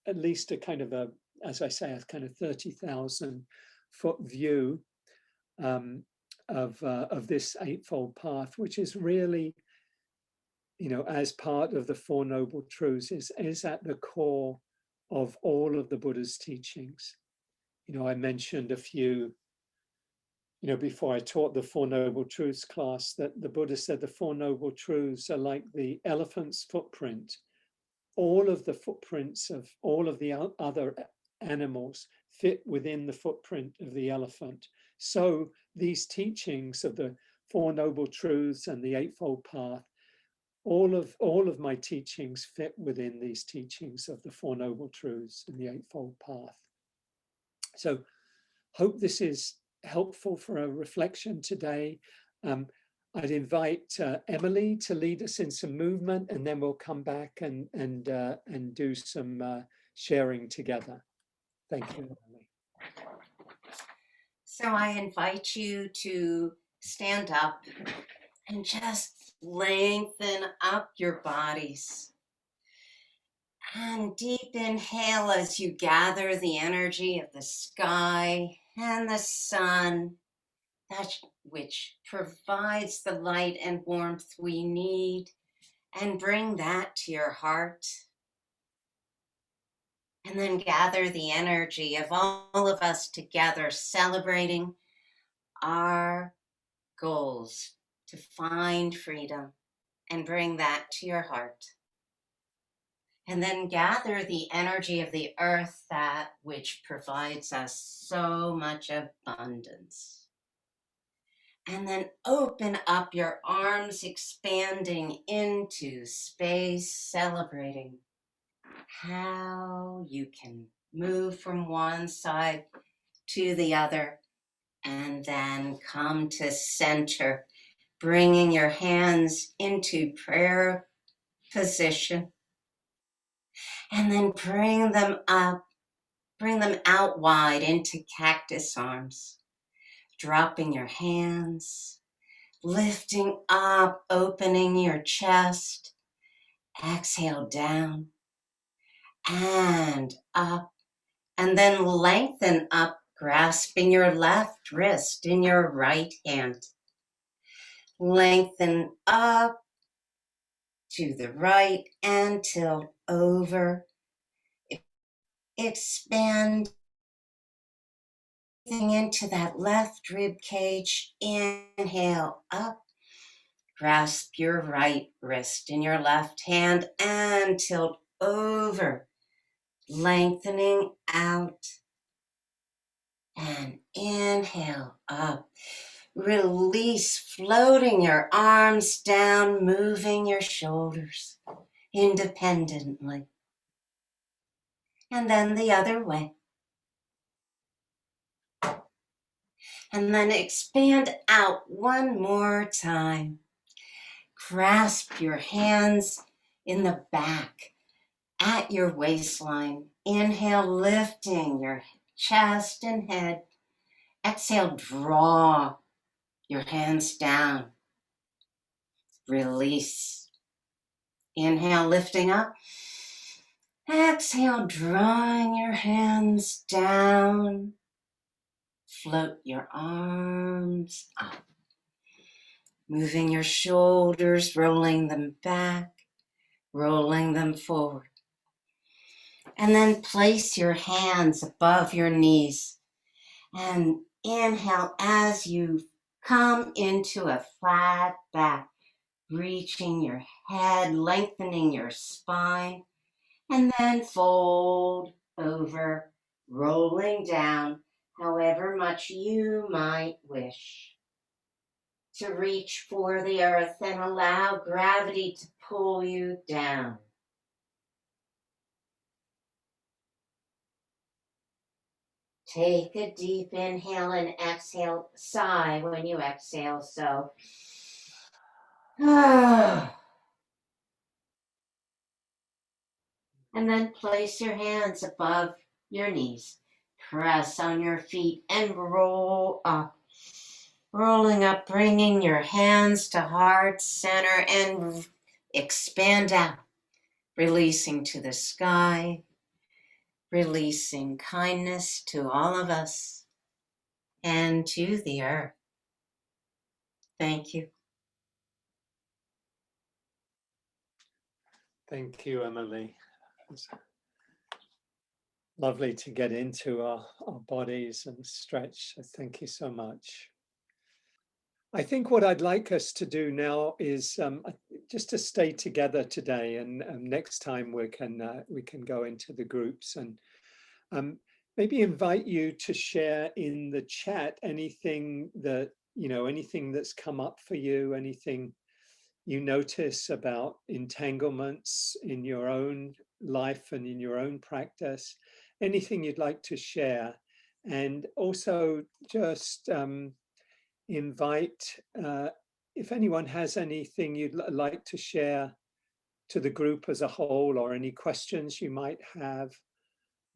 at least a kind of as I say, a kind of 30,000 foot view of this Eightfold Path, which is really, you know, as part of the Four Noble Truths, is at the core of all of the Buddha's teachings. You know, I mentioned a few, you know, before I taught the Four Noble Truths class, that the Buddha said the Four Noble Truths are like the elephant's footprint. All of the footprints of all of the other animals fit within the footprint of the elephant. So these teachings of the Four Noble Truths and the Eightfold Path, all of my teachings fit within these teachings of the Four Noble Truths and the Eightfold Path. So hope this is helpful for a reflection today. I'd invite Emily to lead us in some movement, and then we'll come back and do some sharing together. Thank you, Emily. So I invite you to stand up and just lengthen up your bodies. And deep inhale as you gather the energy of the sky and the sun, that which provides the light and warmth we need, and bring that to your heart. And then gather the energy of all of us together, celebrating our goals to find freedom, and bring that to your heart. And then gather the energy of the earth, that which provides us so much abundance. And then open up your arms, expanding into space, celebrating how you can move from one side to the other, and then come to center, bringing your hands into prayer position, and then bring them up, bring them out wide into cactus arms, dropping your hands, lifting up, opening your chest, exhale down and up, and then lengthen up, grasping your left wrist in your right hand. Lengthen up to the right and tilt over. Expand into that left rib cage. Inhale up. Grasp your right wrist in your left hand and tilt over. Lengthening out. And inhale up. Release, floating your arms down, moving your shoulders independently. And then the other way. And then expand out one more time. Grasp your hands in the back at your waistline. Inhale, lifting your chest and head. Exhale, draw your hands down. Release. Inhale, lifting up. Exhale, drawing your hands down. Float your arms up. Moving your shoulders, rolling them back, rolling them forward. And then place your hands above your knees. And inhale as you come into a flat back, reaching your head, lengthening your spine, and then fold over, rolling down however much you might wish. To reach for the earth and allow gravity to pull you down. Take a deep inhale and exhale. Sigh when you exhale. So, and then place your hands above your knees. Press on your feet and roll up. Rolling up, bringing your hands to heart center and expand out. Releasing to the sky. Releasing kindness to all of us and to the earth. Thank you. Thank you, Emily. It's lovely to get into our bodies and stretch. So thank you so much. I think what I'd like us to do now is just to stay together today, and next time we can go into the groups, and maybe invite you to share in the chat anything that, anything that's come up for you, anything you notice about entanglements in your own life and in your own practice, anything you'd like to share. And also just invite, if anyone has anything you'd like to share to the group as a whole, or any questions you might have,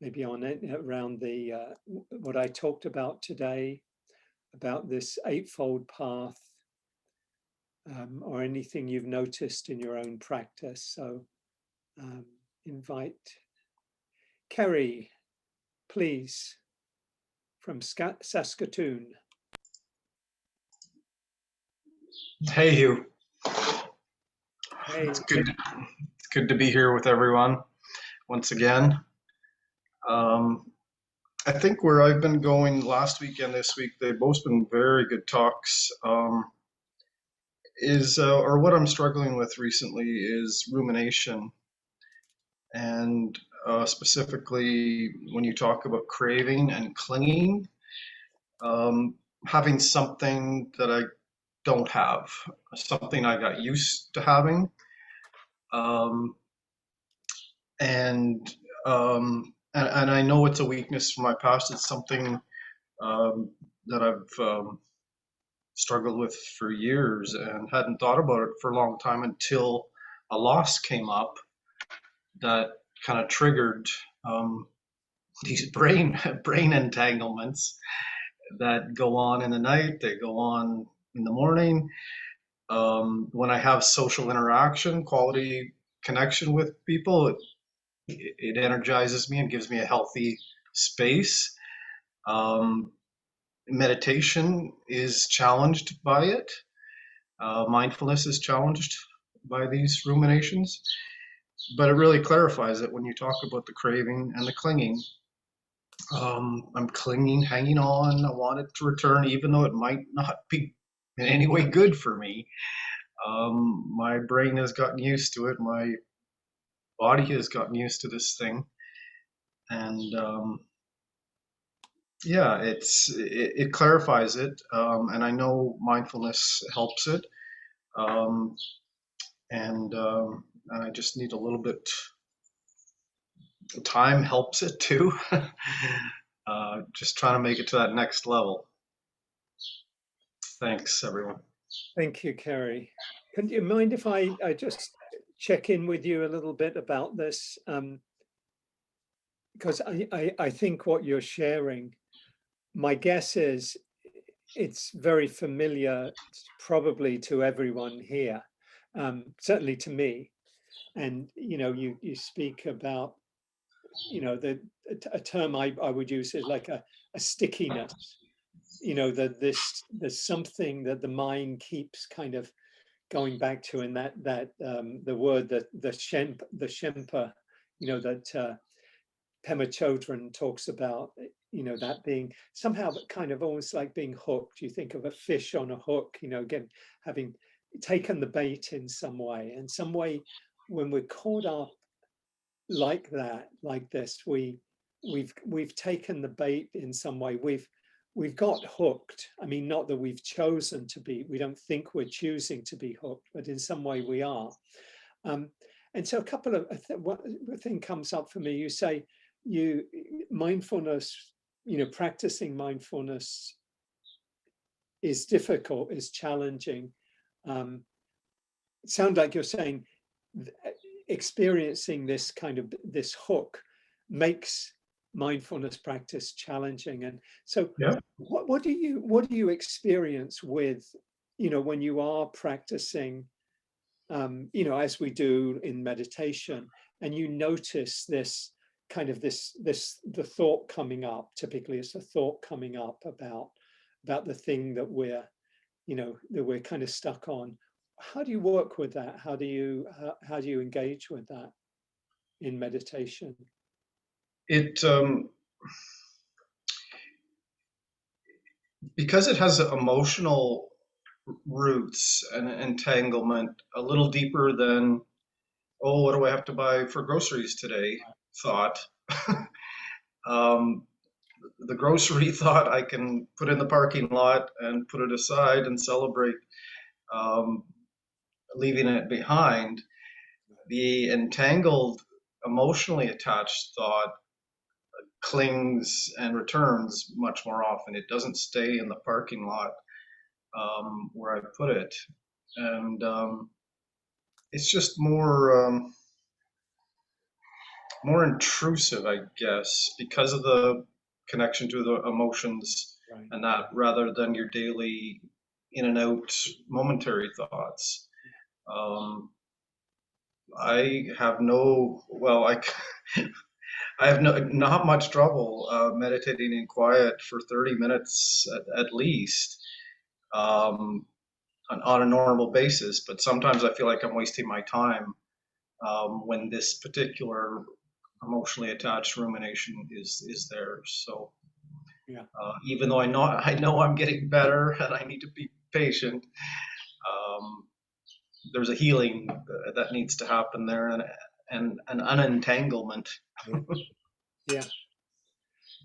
maybe on it around the what I talked about today, about this eightfold path, or anything you've noticed in your own practice. So invite Kerry, please, from Saskatoon. Hey, Hugh. Hey. It's good to be here with everyone once again. I think where I've been going last week and this week, they've both been very good talks. Or what I'm struggling with recently is rumination, and specifically when you talk about craving and clinging, having something that I don't have, something I got used to having, and I know it's a weakness from my past. It's something that I've struggled with for years and hadn't thought about it for a long time until a loss came up that kind of triggered these brain entanglements that go on in the night. They go on in the morning. When I have social interaction, quality connection with people, it energizes me and gives me a healthy space. Meditation is challenged by it. Mindfulness is challenged by these ruminations, but it really clarifies it when you talk about the craving and the clinging. I'm clinging, hanging on. I want it to return, even though it might not be in any way good for me. My brain has gotten used to it. My body has gotten used to this thing, and yeah, it clarifies it, and I know mindfulness helps it, and I just need a little bit. Time helps it too. Just trying to make it to that next level. Thanks, everyone. Thank you, Kerry. Can you mind if I just check in with you a little bit about this? Because I think what you're sharing, my guess is it's very familiar probably to everyone here, certainly to me. And, you speak about, a term I would use is like a stickiness, that there's something that the mind keeps kind of going back to, and that the word that the Shempa, that Pema Chodron talks about, that being somehow kind of almost like being hooked. You think of a fish on a hook, again, having taken the bait in some way. And some way, when we're caught up like that, like this, we've taken the bait in some way. We've got hooked. I mean, not that we've chosen to be. We don't think we're choosing to be hooked, but in some way we are. And so a couple of thing comes up for me. You say mindfulness, practicing mindfulness is difficult, is challenging. It sounds like you're saying experiencing this kind of this hook makes mindfulness practice challenging. And so yeah. What do you experience with, when you are practicing, as we do in meditation, and you notice this kind of the thought coming up? Typically it's a thought coming up about the thing that we're kind of stuck on. How do you work with that? How do you engage with that in meditation? It because it has emotional roots and entanglement a little deeper than, oh, what do I have to buy for groceries today? Thought. The grocery thought I can put in the parking lot and put it aside and celebrate leaving it behind. The entangled, emotionally attached thought clings and returns much more often. It doesn't stay in the parking lot where I put it. And it's just more intrusive, I guess, because of the connection to the emotions Right. and that, rather than your daily in and out momentary thoughts. I have I have not much trouble meditating in quiet for 30 minutes at least, on a normal basis. But sometimes I feel like I'm wasting my time when this particular emotionally attached rumination is there. So Yeah. even though I know I'm getting better and I need to be patient, there's a healing that needs to happen there, and an unentanglement. Yeah.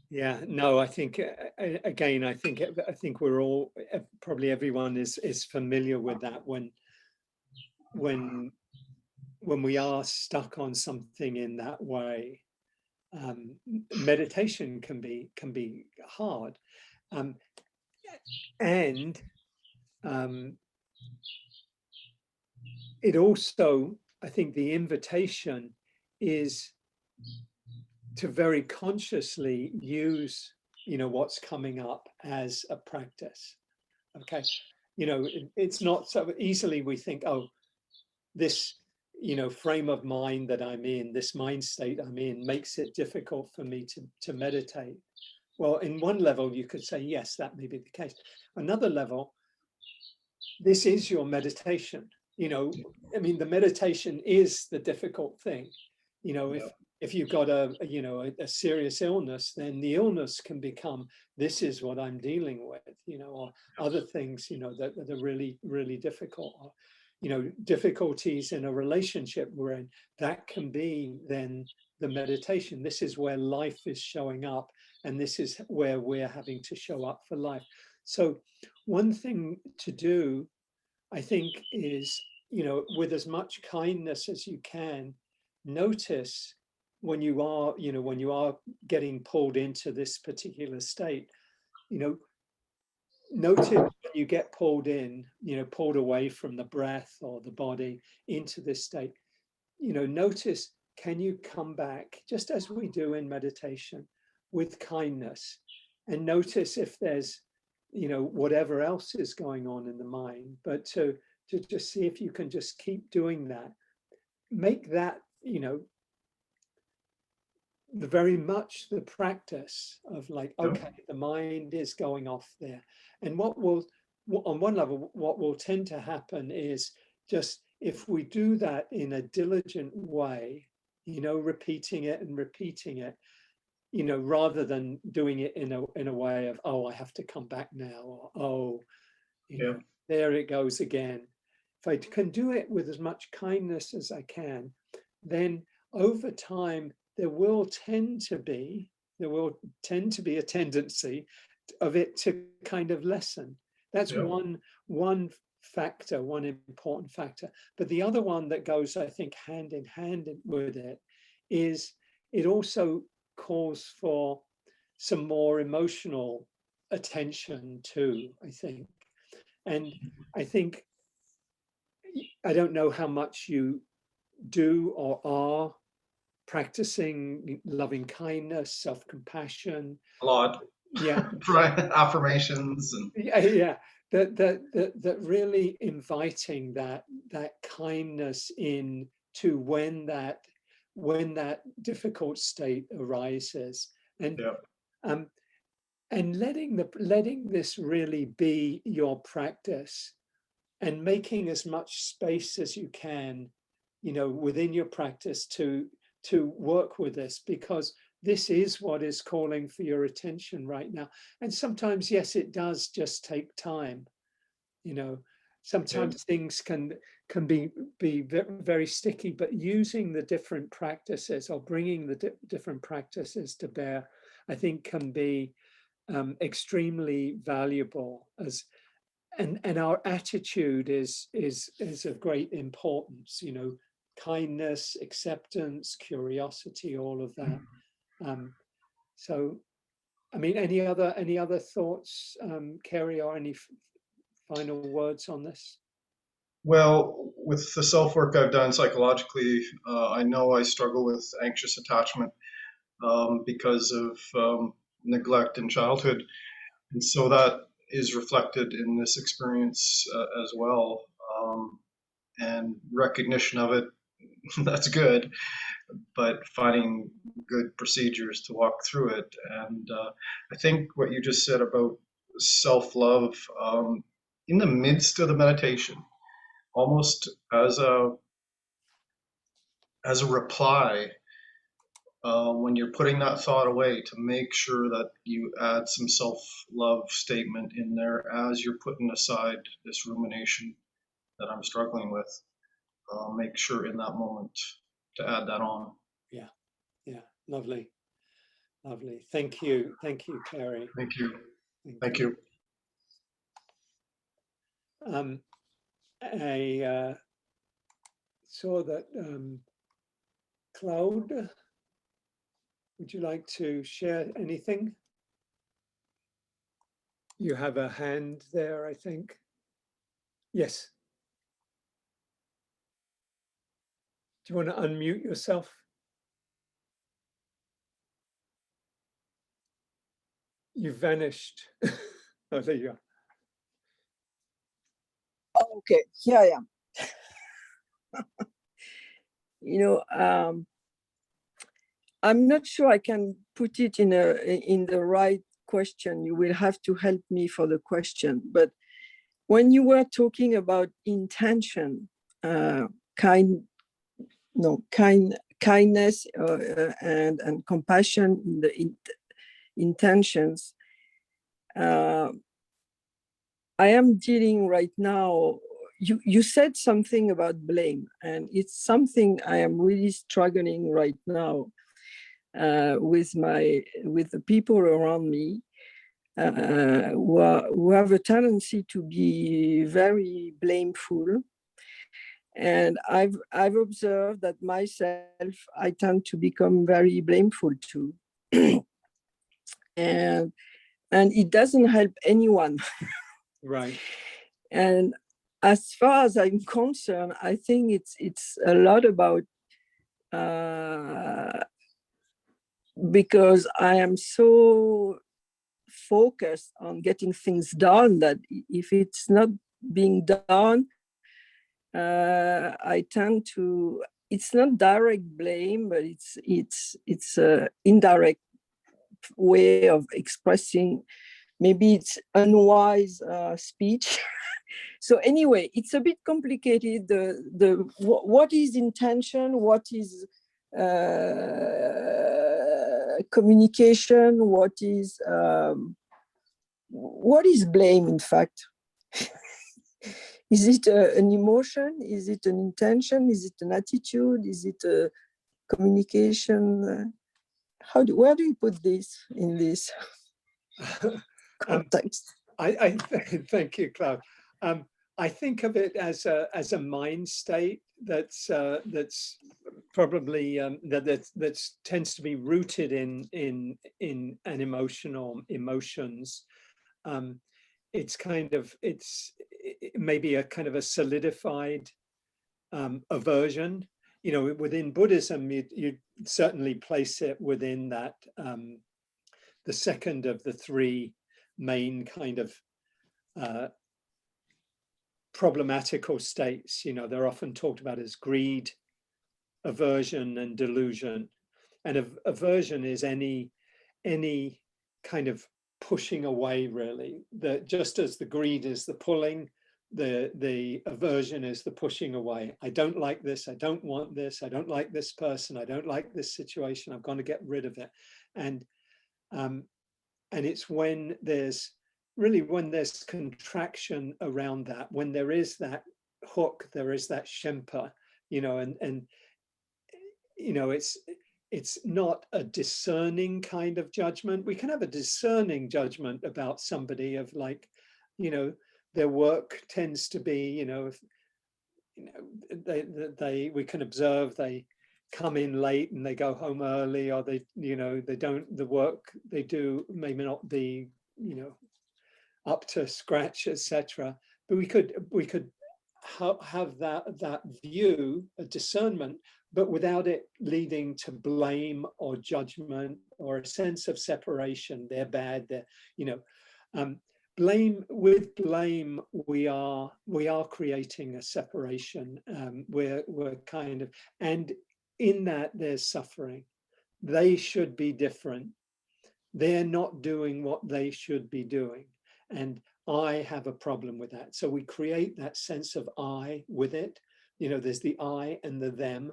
Yeah. No, I think again, I think we're all, probably everyone is familiar with that when we are stuck on something in that way. Meditation can be hard, and it also, I think the invitation is to very consciously use, what's coming up as a practice. Okay, it's not so easily we think, oh, this frame of mind that I'm in, this mind state I'm in, makes it difficult for me to meditate. Well, in one level you could say, yes, that may be the case. Another level, this is your meditation. I mean, the meditation is the difficult thing. If you've got a serious illness, then the illness can become, this is what I'm dealing with, or other things, that are really, really difficult. Or, difficulties in a relationship we're in, that can be then the meditation. This is where life is showing up, and this is where we're having to show up for life. So one thing to do, I think, is, with as much kindness as you can, notice when you are getting pulled into this particular state, notice when you get pulled in, pulled away from the breath or the body into this state, notice, can you come back, just as we do in meditation, with kindness, and notice if there's, whatever else is going on in the mind, but to just see if you can just keep doing that. Make that, very much the practice of like, okay, the mind is going off there. And on one level, what will tend to happen is, just if we do that in a diligent way, repeating it and repeating it, rather than doing it in a way of, oh, I have to come back now, or, oh, there it goes again. If I can do it with as much kindness as I can, then over time, there will tend to be a tendency of it to kind of lessen. That's one factor, one important factor. But the other one that goes, I think, hand in hand with it is, it also calls for some more emotional attention too, I think. And I think, I don't know how much you do or are practicing loving kindness, self-compassion. A lot. Yeah. Affirmations and Yeah. That really inviting that kindness in to when that difficult state arises, and and letting this really be your practice, and making as much space as you can, within your practice to work with this, because this is what is calling for your attention right now. And sometimes, yes, it does just take time. Sometimes things can be very sticky, but using the different practices, or bringing the different practices to bear, I think can be extremely valuable. And our attitude is of great importance, kindness, acceptance, curiosity, all of that. So, I mean, any other thoughts, Kerry, or any final words on this? Well, with the self-work I've done psychologically, I know I struggle with anxious attachment because of neglect in childhood. And so that is reflected in this experience as well. And recognition of it, that's good, but finding good procedures to walk through it. And I think what you just said about self-love in the midst of the meditation, almost as a reply, when you're putting that thought away, to make sure that you add some self-love statement in there as you're putting aside this rumination that I'm struggling with. Make sure in that moment to add that on. Yeah, lovely. Thank you, Kerry. Thank you. Thank you. I saw that Claude, would you like to share anything? You have a hand there, I think. Yes. Do you want to unmute yourself? You vanished. Oh, there you are. Okay, here I am. I'm not sure I can put it in the right question. You will have to help me for the question. But when you were talking about intention, kindness and compassion in the intentions, I am dealing right now. You said something about blame, and it's something I am really struggling right now with the people around me who have a tendency to be very blameful. And I've observed that myself, I tend to become very blameful too. and it doesn't help anyone. Right. And as far as I'm concerned, I think it's a lot about because I am so focused on getting things done that if it's not being done, I tend to. It's not direct blame, but it's an indirect way of expressing. Maybe it's unwise speech. So anyway, it's a bit complicated. What is intention? What is communication? What is blame? In fact, is it an emotion? Is it an intention? Is it an attitude? Is it a communication? Where do you put this in this context? I thank you, Claude. I think of it as a mind state that's probably that tends to be rooted in an emotion or emotions. It's maybe a kind of a solidified aversion. You know, within Buddhism, you certainly place it within that the second of the three main kind of problematical states. You know, they're often talked about as greed, aversion, and delusion. And aversion is any kind of pushing away, really. Just as the greed is the pulling, the aversion is the pushing away. I don't like this. I don't want this. I don't like this person. I don't like this situation. I'm going to get rid of it. And it's when there's contraction around that, when there is that hook, there is that shempa, you know, and you know, it's not a discerning kind of judgment. We can have a discerning judgment about somebody of, like, you know, their work tends to be, you know, we can observe they come in late and they go home early, or they, you know, they don't, the work they do may not be, you know, up to scratch, etc. But we could have that view, a discernment, but without it leading to blame or judgment or a sense of separation. They're bad. They're, you know, blame. With blame, we are creating a separation. We're kind of, and in that there's suffering. They should be different. They're not doing what they should be doing, and I have a problem with that. So we create that sense of I with it. You know, there's the I and the them.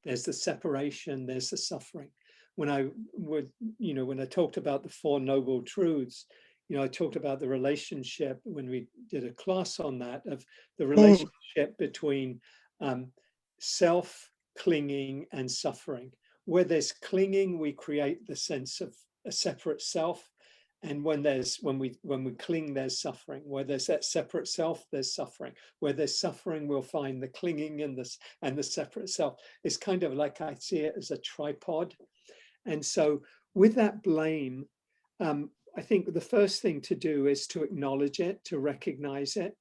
There's the separation, there's the suffering. When I would, you know, when I talked about the Four Noble Truths, you know, I talked about the relationship when we did a class on that, of the relationship between self-clinging and suffering. Where there's clinging, we create the sense of a separate self. And when we cling, there's suffering. Where there's that separate self, there's suffering. Where there's suffering, we'll find the clinging and the separate self. It's kind of like, I see it as a tripod. And so with that blame, I think the first thing to do is to acknowledge it, to recognize it,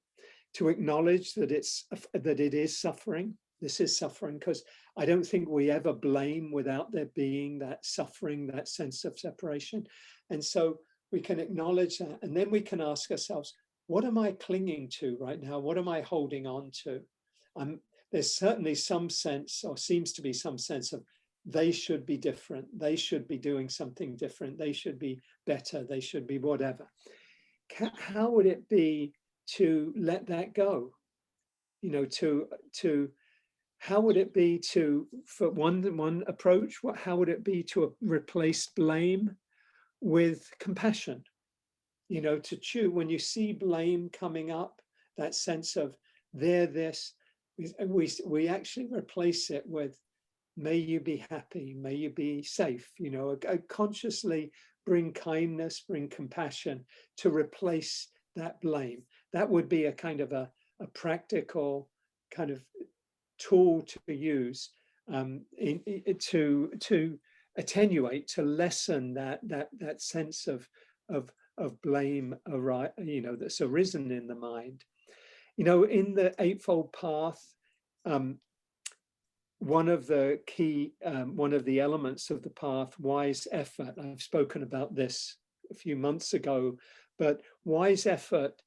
to acknowledge that it is suffering. This is suffering, because I don't think we ever blame without there being that suffering, that sense of separation. And so we can acknowledge that, and then we can ask ourselves, what am I clinging to right now? What am I holding on to? There's certainly some sense, or seems to be some sense, of they should be different. They should be doing something different. They should be better. They should be whatever. How would it be to let that go? You know, how would it be to, for one approach, how would it be to replace blame with compassion? You know, to choose, when you see blame coming up, that sense of they're this, we actually replace it with, may you be happy, may you be safe. You know, consciously bring kindness, bring compassion to replace that blame. That would be a kind of a practical kind of tool to use to attenuate, to lessen that sense of blame, you know, that's arisen in the mind. You know, in the Eightfold Path, one of the key, one of the elements of the path, wise effort. I've spoken about this a few months ago, but wise effort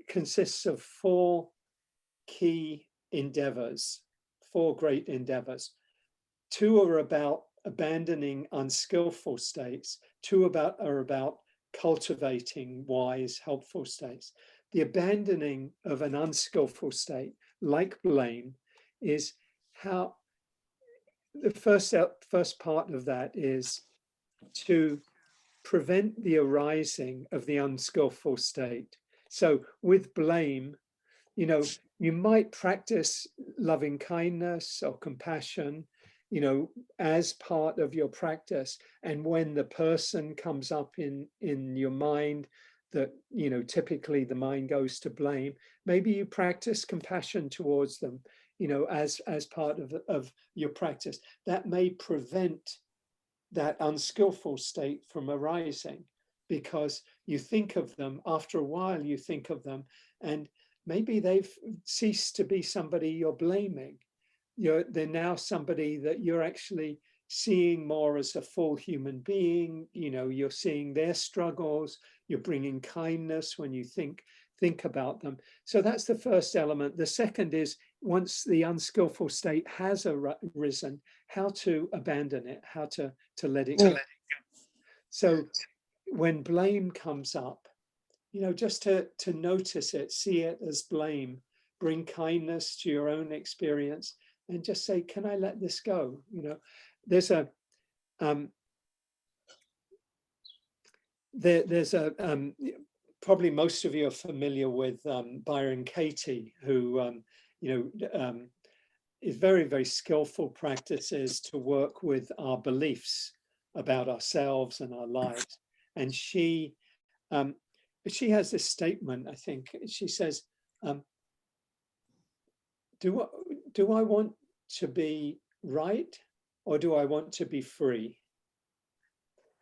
consists of four key endeavors, four great endeavors. Two are about abandoning unskillful states. Two are about cultivating wise, helpful states. The abandoning of an unskillful state, like blame, is how the first part of that is to prevent the arising of the unskillful state. So with blame, you know, you might practice loving kindness or compassion, you know, as part of your practice. And when the person comes up in your mind that, you know, typically the mind goes to blame, maybe you practice compassion towards them, you know, as part of your practice. That may prevent that unskillful state from arising, because you think of them, after a while you think of them, and maybe they've ceased to be somebody you're blaming. They're now somebody that you're actually seeing more as a full human being. You know, you're seeing their struggles, you're bringing kindness when you think about them. So that's the first element. The second is, once the unskillful state has arisen, how to abandon it, how to let it go. So when blame comes up, you know, just to notice it, see it as blame, bring kindness to your own experience, and just say, can I let this go? You know, there's a probably most of you are familiar with Byron Katie, who you know, is very, very skillful practices to work with our beliefs about ourselves and our lives. And she has this statement, I think. She says, do I want to be right, or do I want to be free?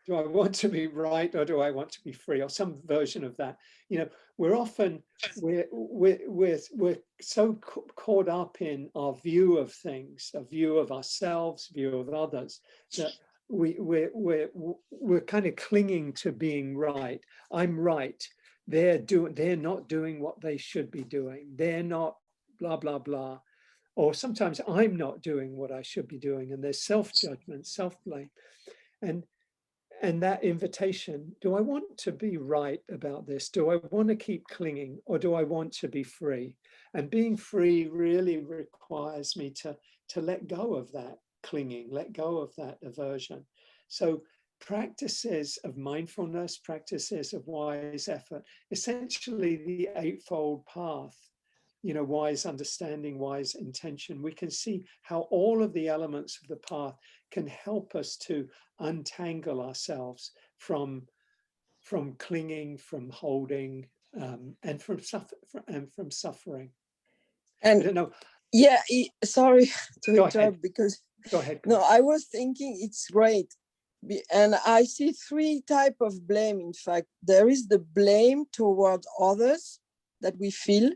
Do I want to be right, or do I want to be free, or some version of that? You know, we're often we're so caught up in our view of things, a view of ourselves, view of others, that we're kind of clinging to being right. I'm right. They're not doing what they should be doing. They're not blah blah blah. Or sometimes I'm not doing what I should be doing, and there's self-judgment, self-blame, and that invitation, do I want to be right about this? Do I want to keep clinging, or do I want to be free? And being free really requires me to let go of that clinging, let go of that aversion. So practices of mindfulness, practices of wise effort, essentially the Eightfold Path, you know, wise understanding, wise intention, we can see how all of the elements of the path can help us to untangle ourselves from clinging, from holding, and from suffering. And I don't know. yeah, sorry to Go interrupt, ahead. because Go ahead. no, I was thinking it's great. And I see three types of blame. In fact, there is the blame toward others that we feel,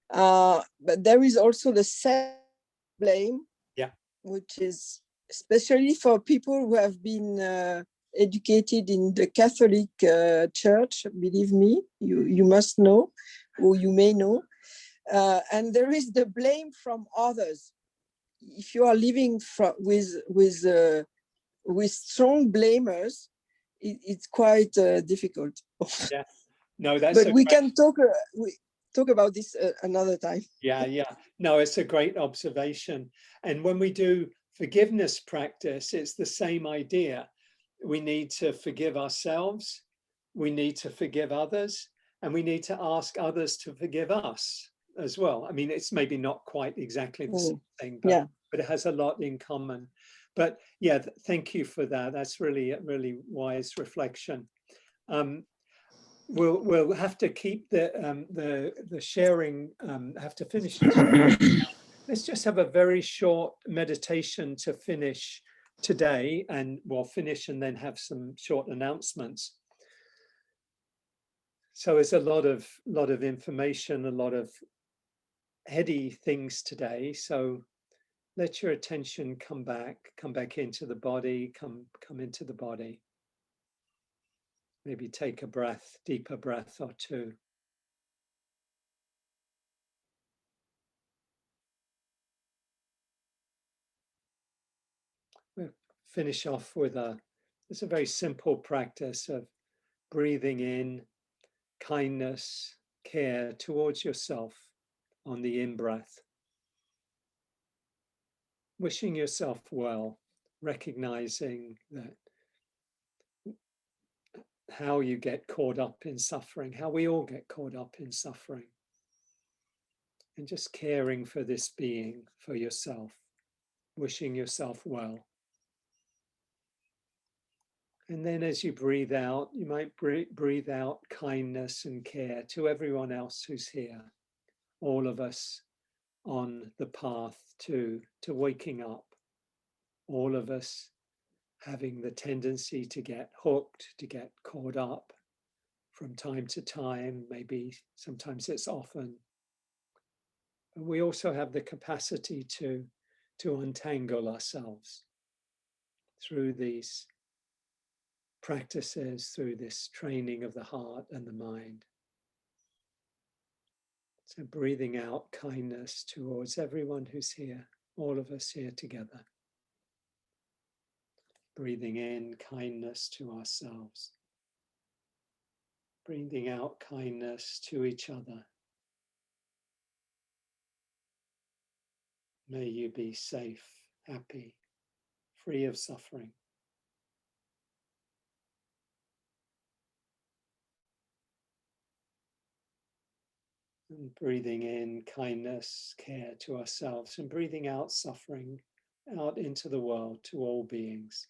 but there is also the self-blame, Yeah, which is especially for people who have been educated in the Catholic Church. Believe me, you must know, or you may know. And there is the blame from others. If you are living with strong blamers, it's quite difficult. yeah. No, that's But a we great, can talk about this another time. yeah. No, it's a great observation. And when we do forgiveness practice, it's the same idea. We need to forgive ourselves, we need to forgive others, and we need to ask others to forgive us as well. I mean, it's maybe not quite exactly the same thing, but, Yeah. but it has a lot in common. But yeah, thank you for that. That's really, really wise reflection. We'll have to keep the sharing, have to finish it. Let's just have a very short meditation to finish today, and we'll finish and then have some short announcements. So there's a lot of information, a lot of heady things today. So let your attention come back into the body, come into the body. Maybe take a deeper breath or two. We'll finish off with it's a very simple practice of breathing in kindness, care towards yourself on the in-breath. Wishing yourself well, recognizing that how you get caught up in suffering, how we all get caught up in suffering. And just caring for this being, for yourself, wishing yourself well. And then as you breathe out, you might breathe out kindness and care to everyone else who's here, all of us on the path to waking up, all of us having the tendency to get hooked, to get caught up from time to time, maybe sometimes it's often. And we also have the capacity to untangle ourselves through these practices, through this training of the heart and the mind. So breathing out kindness towards everyone who's here, all of us here together. Breathing in kindness to ourselves. Breathing out kindness to each other. May you be safe, happy, free of suffering. And breathing in kindness, care to ourselves, and breathing out suffering out into the world, to all beings,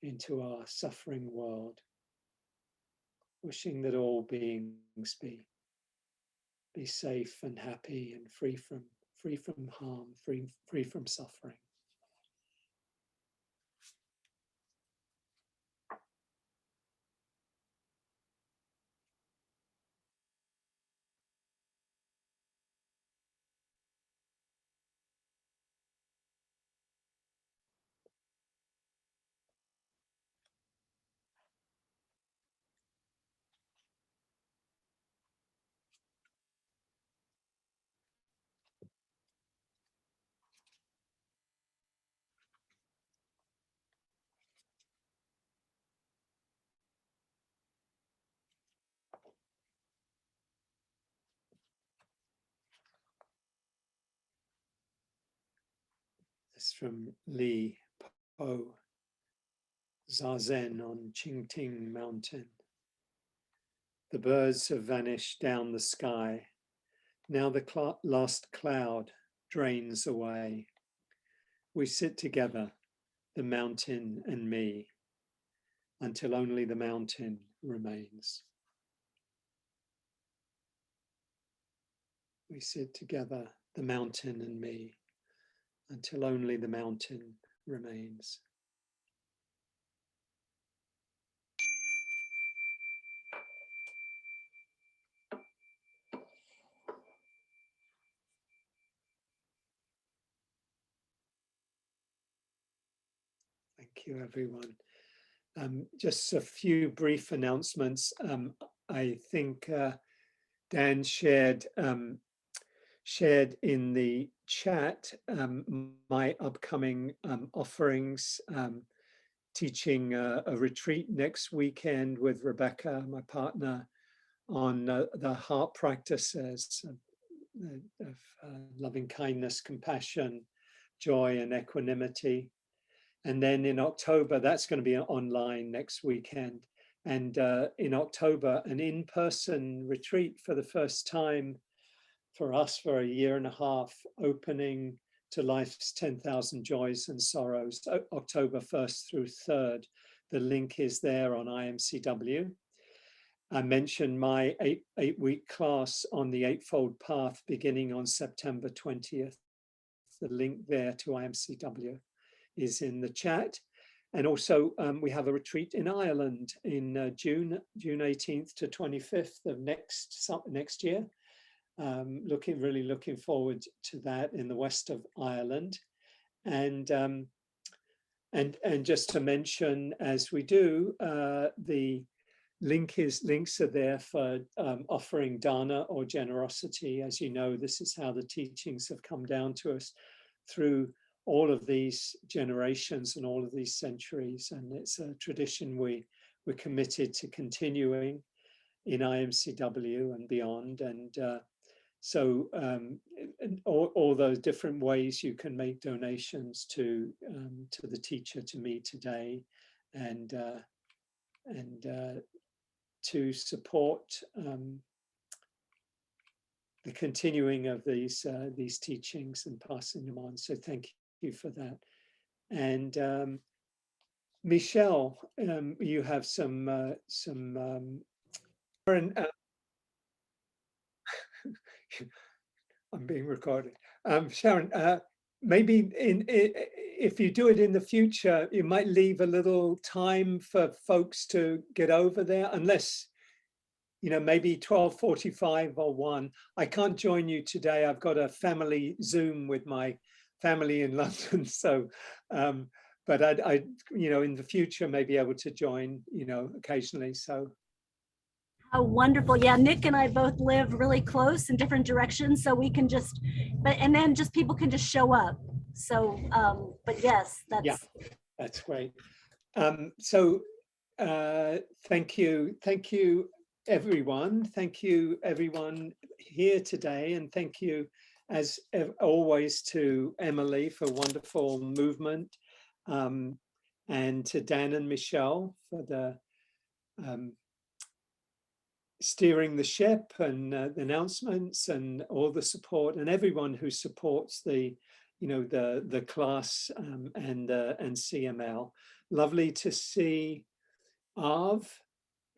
into our suffering world. Wishing that all beings be safe and happy and free free from harm, free from suffering. This is from Li Po, Zazen on Qingting Mountain. The birds have vanished down the sky. Now the last cloud drains away. We sit together, the mountain and me, until only the mountain remains. We sit together, the mountain and me, until only the mountain remains. Thank you, everyone. Just a few brief announcements. I think Dan shared in the chat my upcoming offerings, teaching a retreat next weekend with Rebecca, my partner, on the heart practices of loving kindness, compassion, joy, and equanimity. And then in October, that's going to be online next weekend. And in October, an in-person retreat for the first time for us for a year and a half, opening to life's 10,000 joys and sorrows, October 1st through 3rd. The link is there on IMCW. I mentioned my eight-week class on the Eightfold Path beginning on September 20th. The link there to IMCW is in the chat. And also we have a retreat in Ireland in June 18th to 25th of next year. Really looking forward to that in the west of Ireland. And just to mention, as we do, the links are there for offering dana or generosity. As you know, this is how the teachings have come down to us through all of these generations and all of these centuries, and it's a tradition we're committed to continuing in IMCW and beyond. And so all those different ways you can make donations to the teacher, to me today, and to support the continuing of these teachings and passing them on. So thank you for that. And Michelle, you have some I'm being recorded. Sharon, maybe if you do it in the future, you might leave a little time for folks to get over there, unless, you know, maybe 12:45 or 1. I can't join you today. I've got a family Zoom with my family in London. So, but I, you know, in the future, may be able to join, you know, occasionally. So. Oh, wonderful. Yeah, Nick and I both live really close in different directions, so we can just, and then just people can just show up. So, but yes, that's. Yeah, that's great. So thank you everyone. Thank you everyone here today, and thank you as always to Emily for wonderful movement, and to Dan and Michelle for the steering the ship and the announcements and all the support, and everyone who supports the, you know, the class and CML. Lovely to see Arv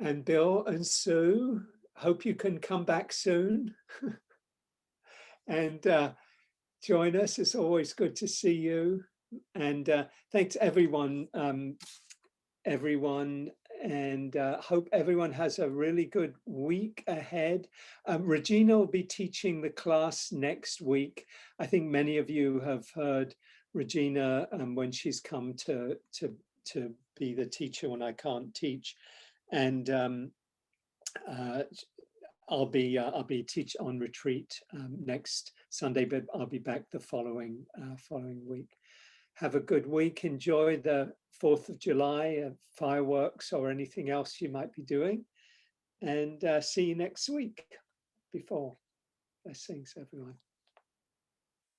and Bill and Sue. Hope you can come back soon. And join us. It's always good to see you. And thanks everyone, and hope everyone has a really good week ahead. Regina will be teaching the class next week. I think many of you have heard Regina when she's come to be the teacher when I can't teach, and I'll be teach on retreat next Sunday, but I'll be back the following week. Have a good week. Enjoy the 4th of July, fireworks or anything else you might be doing. And see you next week. Blessings, everyone.